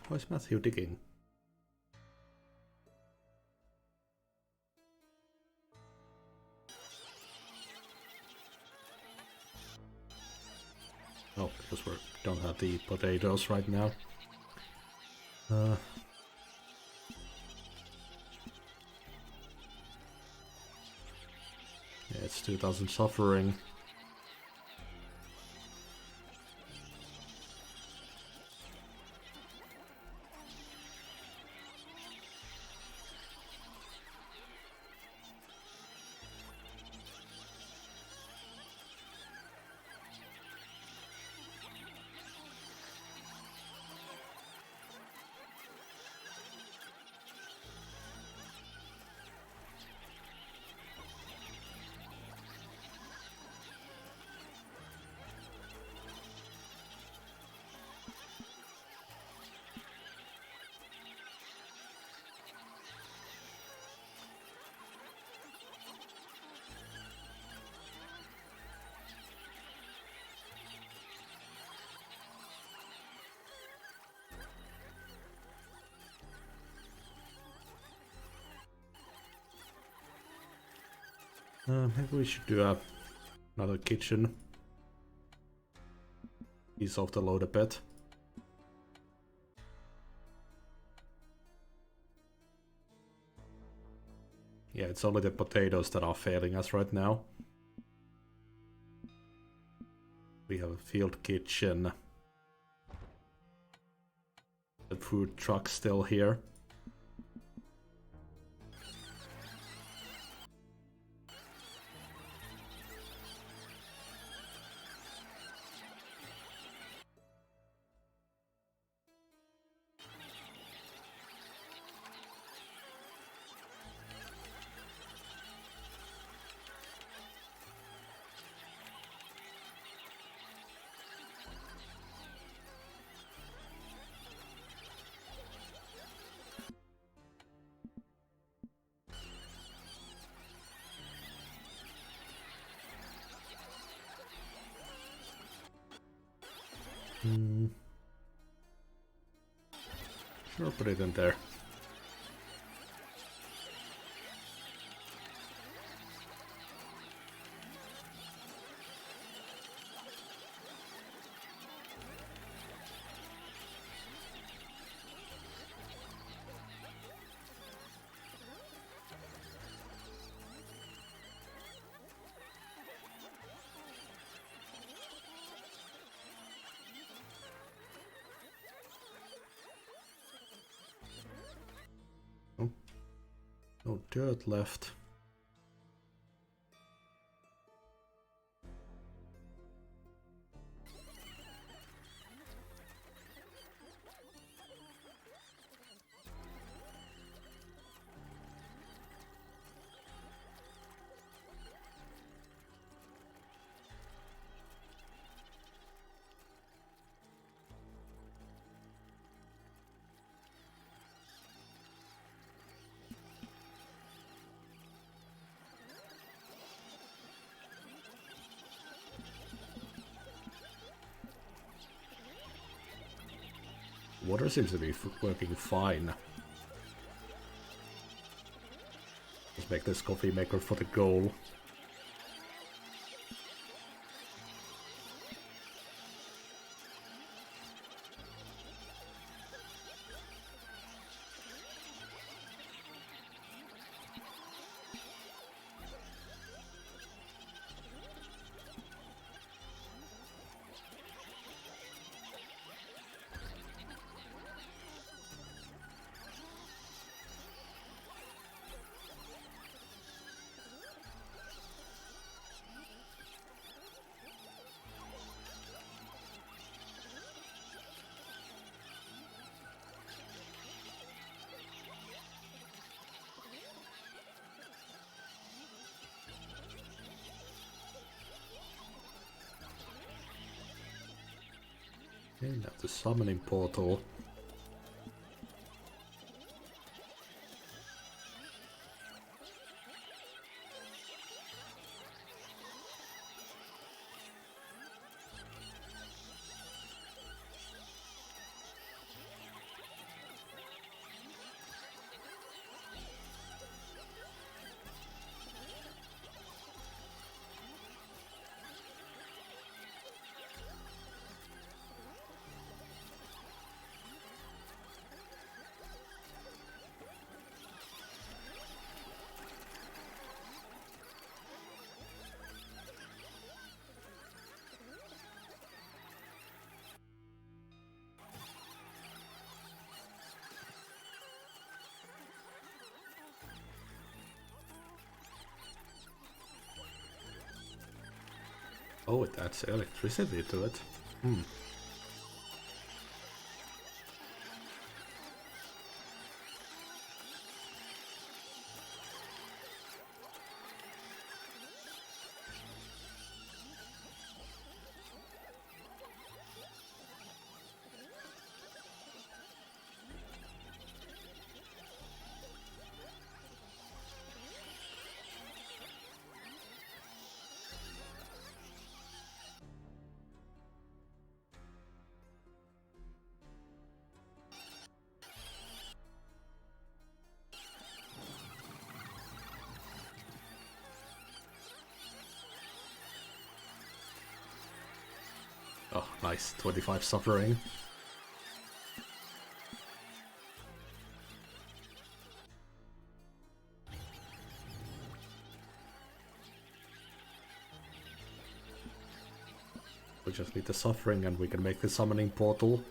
Why is Matthew digging? Oh, because we don't have the potatoes right now. Yeah, it's 2000 suffering. Maybe we should do another kitchen. Ease off the load a bit. Yeah, it's only the potatoes that are failing us right now. We have a field kitchen. The food truck's still here. Sure, put it in there. No dirt left. Water seems to be working fine. Let's make this coffee maker for the goal. Okay, now the summoning portal. Oh, it adds electricity to it. Oh, nice. 25 suffering. We just need the suffering and we can make the summoning portal.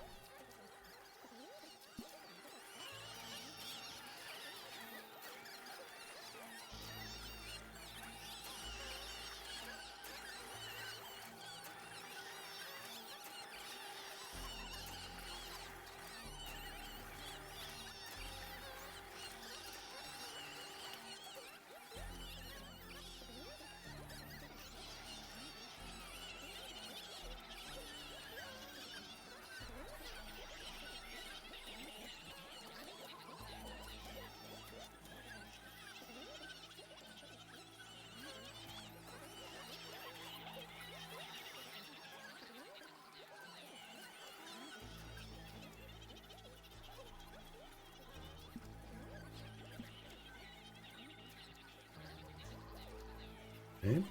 Okay.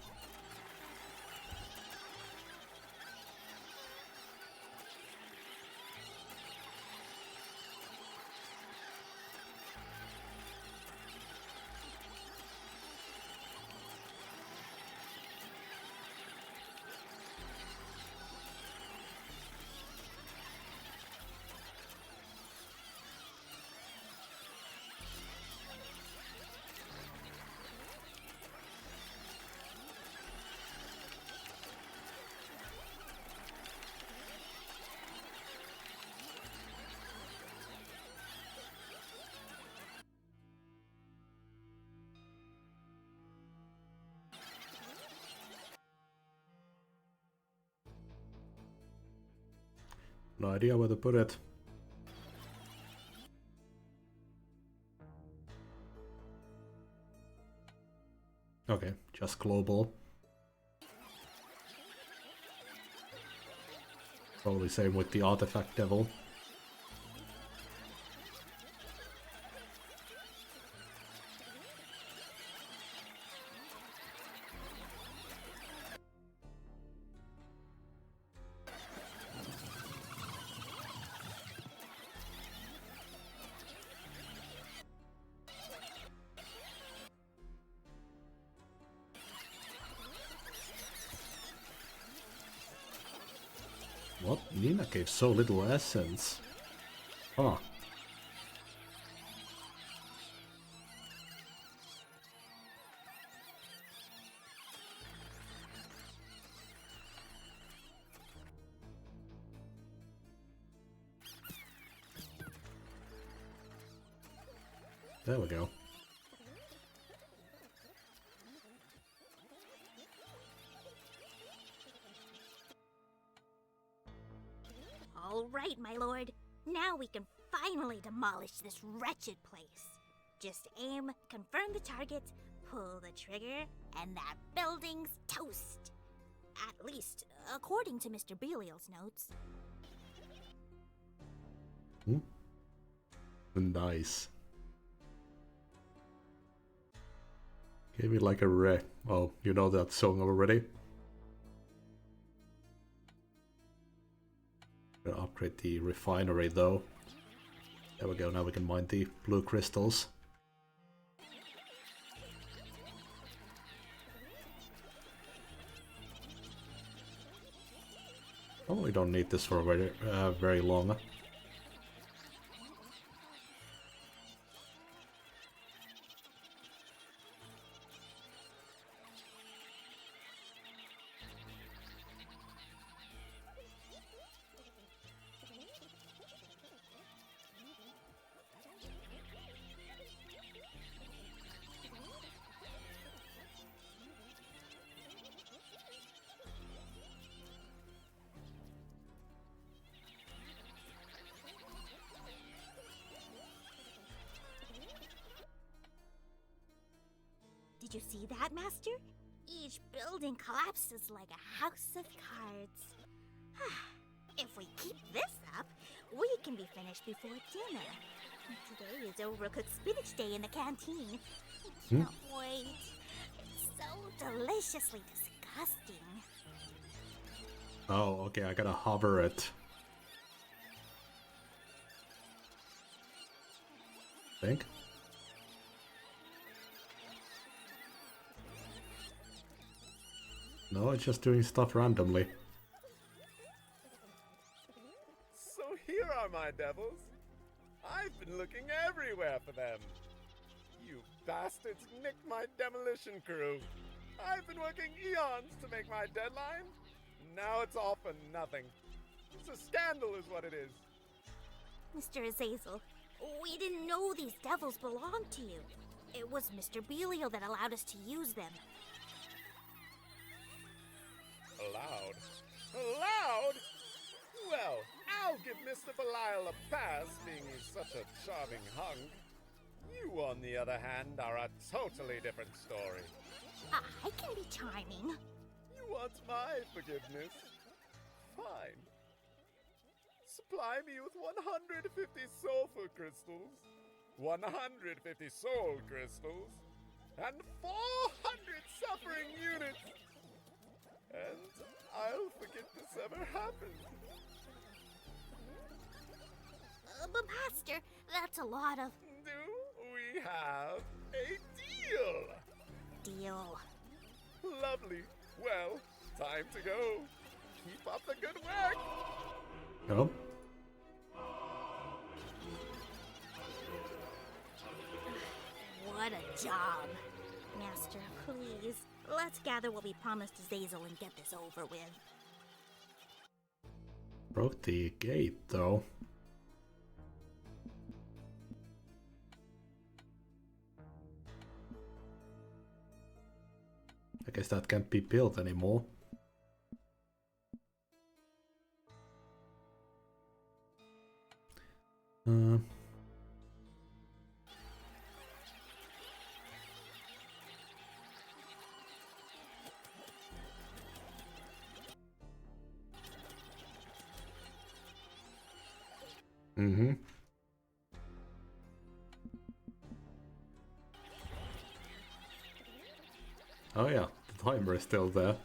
No idea where to put it. Okay, just global. Probably same with the artifact devil. What? Nina gave so little essence. Huh. There we go. All right, my lord. Now we can finally demolish this wretched place. Just aim, confirm the target, pull the trigger, and that building's toast. At least, according to Mr. Belial's notes. Nice. Gave me like a re. Oh, you know that song already? Gonna upgrade the refinery though. There we go, now we can mine the blue crystals. Probably don't need this for very long. Did you see that, Master? Each building collapses like a house of cards. If we keep this up, we can be finished before dinner. Today is overcooked spinach day in the canteen. I can't wait. It's so deliciously disgusting. Oh, okay, I gotta hover it. Think? No, it's just doing stuff randomly. So here are my devils. I've been looking everywhere for them. You bastards nicked my demolition crew. I've been working eons to make my deadline. Now it's all for nothing. It's a scandal is what it is. Mr. Azazel, we didn't know these devils belonged to you. It was Mr. Belial that allowed us to use them. Allowed? Allowed? Well, I'll give Mr. Belial a pass, being he's such a charming hunk. You, on the other hand, are a totally different story. I can be charming. You want my forgiveness? Fine. Supply me with 150 sulfur crystals, 150 soul crystals, and 400 suffering units. And I'll forget this ever happened. But Master, that's a lot of Do we have a deal? deal. Lovely. Well, time to go. Keep up the good work. Yep. What a job. Master, please, let's gather what we promised to Zazel and get this over with. Broke the gate, though. I guess that can't be built anymore. Mm-hmm. Oh yeah, the timer is still there.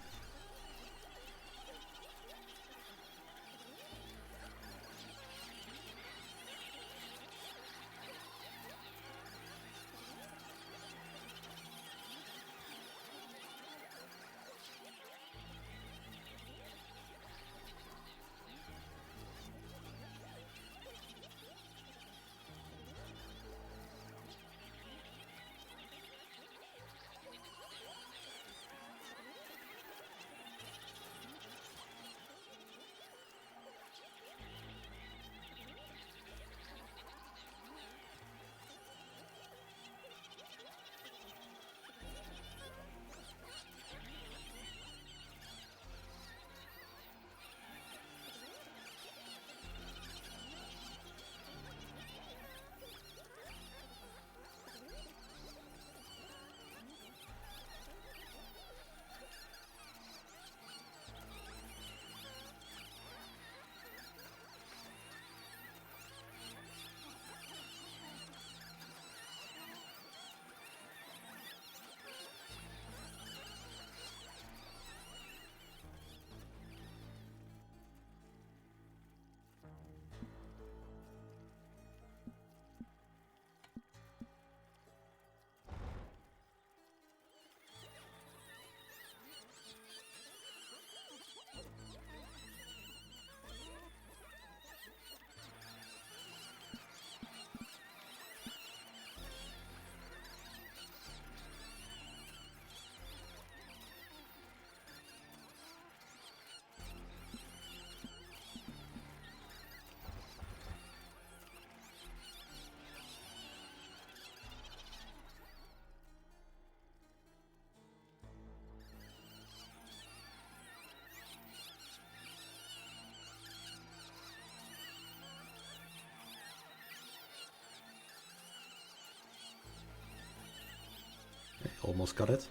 Almost got it.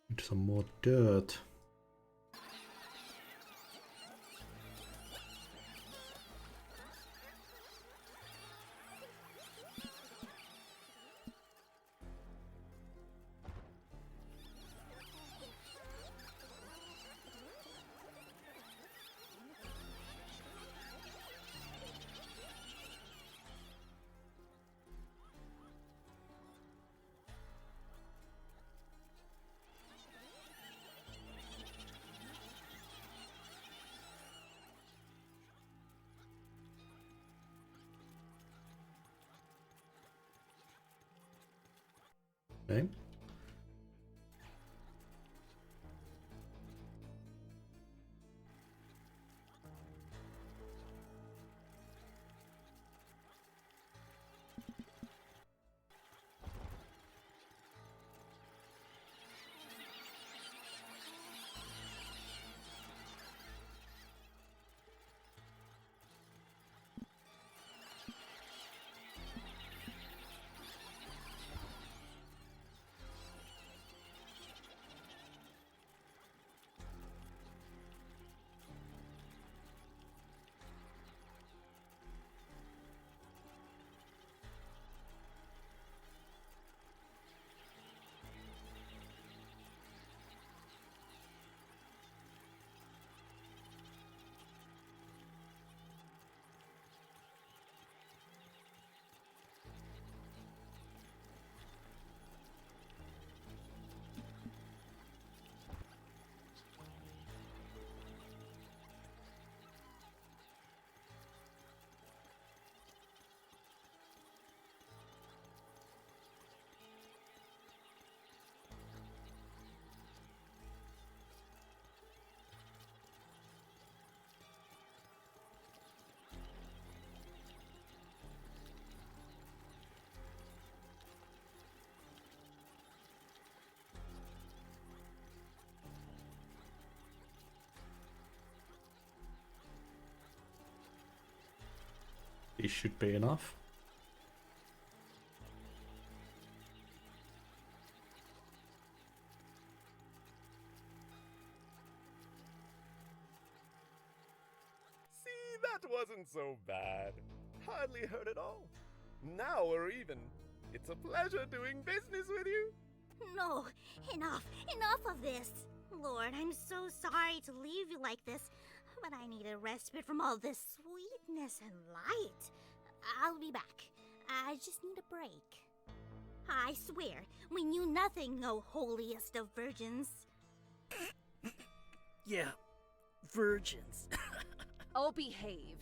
Need some more dirt. Okay. this should be enough. See, that wasn't so bad. Hardly hurt at all. Now we're even. It's a pleasure doing business with you. No, enough of this. Lord, I'm so sorry to leave you like this, but I need a respite from all this sweetness and light. I'll be back. I just need a break. I swear, we knew nothing, O holiest of virgins. Yeah, virgins. Oh, behave.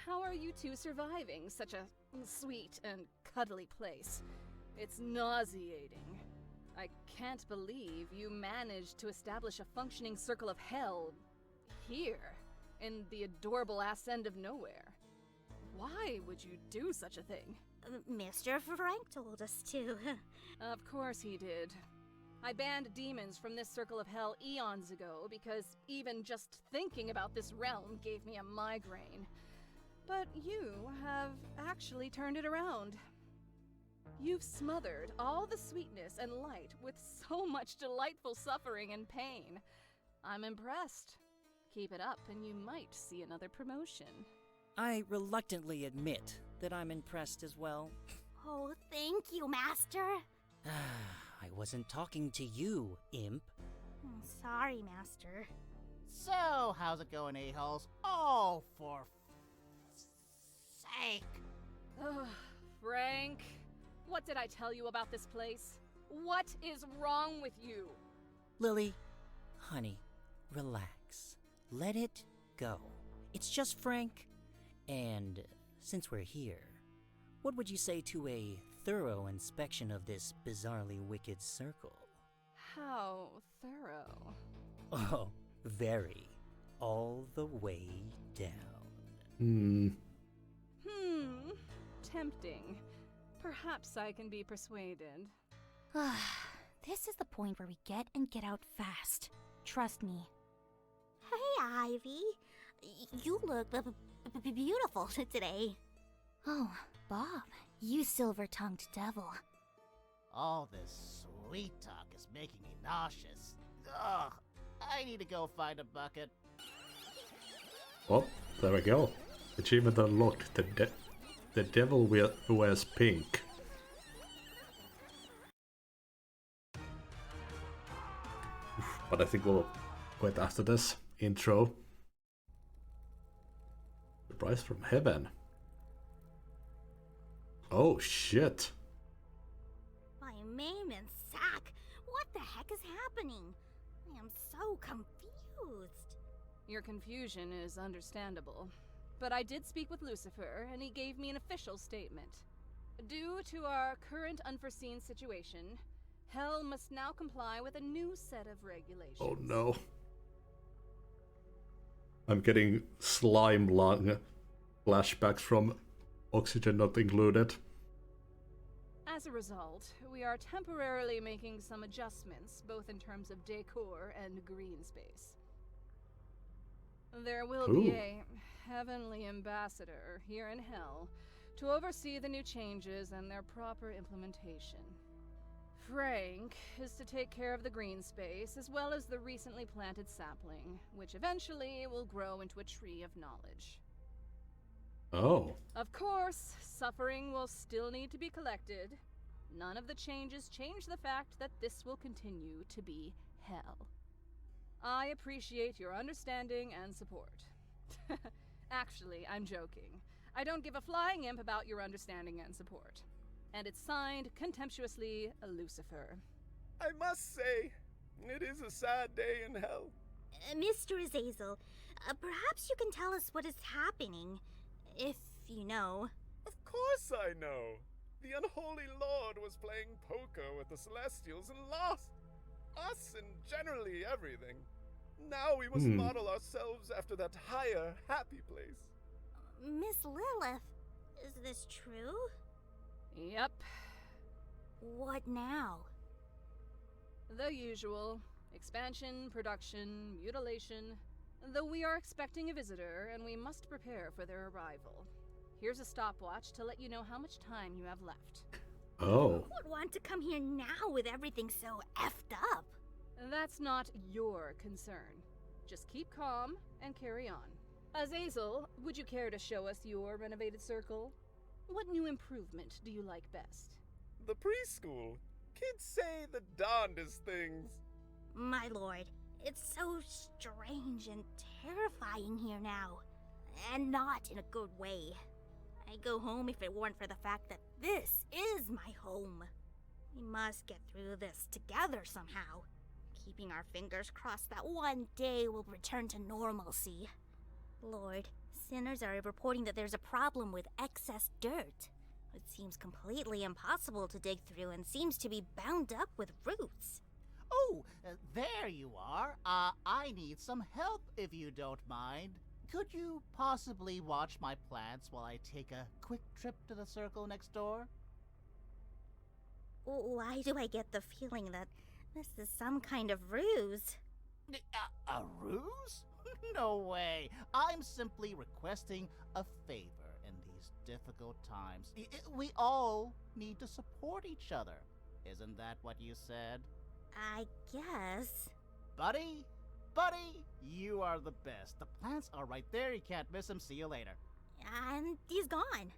How are you two surviving such a sweet and cuddly place? It's nauseating. I can't believe you managed to establish a functioning circle of hell here, in the adorable ass end of nowhere. Why would you do such a thing? Mr. Frank told us to. Of course he did. I banned demons from this circle of hell eons ago because even just thinking about this realm gave me a migraine. But you have actually turned it around. You've smothered all the sweetness and light with so much delightful suffering and pain. I'm impressed. Keep it up and you might see another promotion. I reluctantly admit that I'm impressed as well. Oh, thank you, Master. I wasn't talking to you, imp. Sorry, Master. So, how's it going, a-holes? Oh, for sake. Ugh, Frank, what did I tell you about this place? What is wrong with you? Lily, honey, relax. Let it go. It's just Frank. And since we're here, what would you say to a thorough inspection of this bizarrely wicked circle? How thorough. Oh, very. All the way down. Tempting. Perhaps I can be persuaded. This is the point where we get out fast. Trust me. Hey, Ivy. You look beautiful today. Oh, Bob, you silver-tongued devil. All this sweet talk is making me nauseous. Ugh, I need to go find a bucket. Oh, there we go. Achievement unlocked. The devil wears pink. But I think we'll wait after this intro. Surprise from heaven. Oh shit. My name and sack. What the heck is happening? I am so confused. Your confusion is understandable. But I did speak with Lucifer, and he gave me an official statement. Due to our current unforeseen situation, Hell must now comply with a new set of regulations. Oh no. I'm getting slime lung flashbacks from Oxygen Not Included. As a result, we are temporarily making some adjustments, both in terms of decor and green space. There will be a heavenly ambassador here in Hell to oversee the new changes and their proper implementation. Frank is to take care of the green space as well as the recently planted sapling, which eventually will grow into a tree of knowledge. Oh. Of course, suffering will still need to be collected. None of the changes change the fact that this will continue to be hell. I appreciate your understanding and support. Actually, I'm joking. I don't give a flying imp about your understanding and support. And it's signed contemptuously, Lucifer. I must say, it is a sad day in hell. Mr. Azazel, perhaps you can tell us what is happening, if you know. Of course I know. The unholy lord was playing poker with the Celestials and lost. Us and generally everything. Now we must model ourselves after that higher, happy place. Miss Lilith, is this true? Yep. What now? The usual. Expansion, production, mutilation. Though we are expecting a visitor, and we must prepare for their arrival. Here's a stopwatch to let you know how much time you have left. Oh. Who would want to come here now with everything so effed up? That's not your concern. Just keep calm and carry on. Azazel, would you care to show us your renovated circle? What new improvement do you like best? The preschool. Kids say the darndest things. My lord, it's so strange and terrifying here now. And not in a good way. I'd go home if it weren't for the fact that this is my home. We must get through this together somehow. Keeping our fingers crossed that one day we'll return to normalcy. Lord, sinners are reporting that there's a problem with excess dirt. It seems completely impossible to dig through and seems to be bound up with roots. Oh, there you are. I need some help if you don't mind. Could you possibly watch my plants while I take a quick trip to the circle next door? Why do I get the feeling that this is some kind of ruse? A ruse? No way. I'm simply requesting a favor in these difficult times. We all need to support each other. Isn't that what you said? I guess. Buddy, you are the best. The plants are right there. You can't miss them. See you later. And he's gone.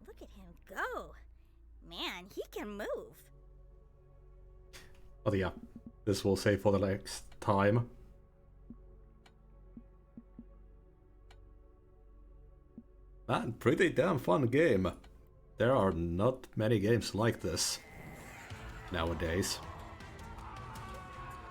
Look at him go. Man, he can move. But yeah, this we'll save for the next time. Man, pretty damn fun game. There are not many games like this nowadays.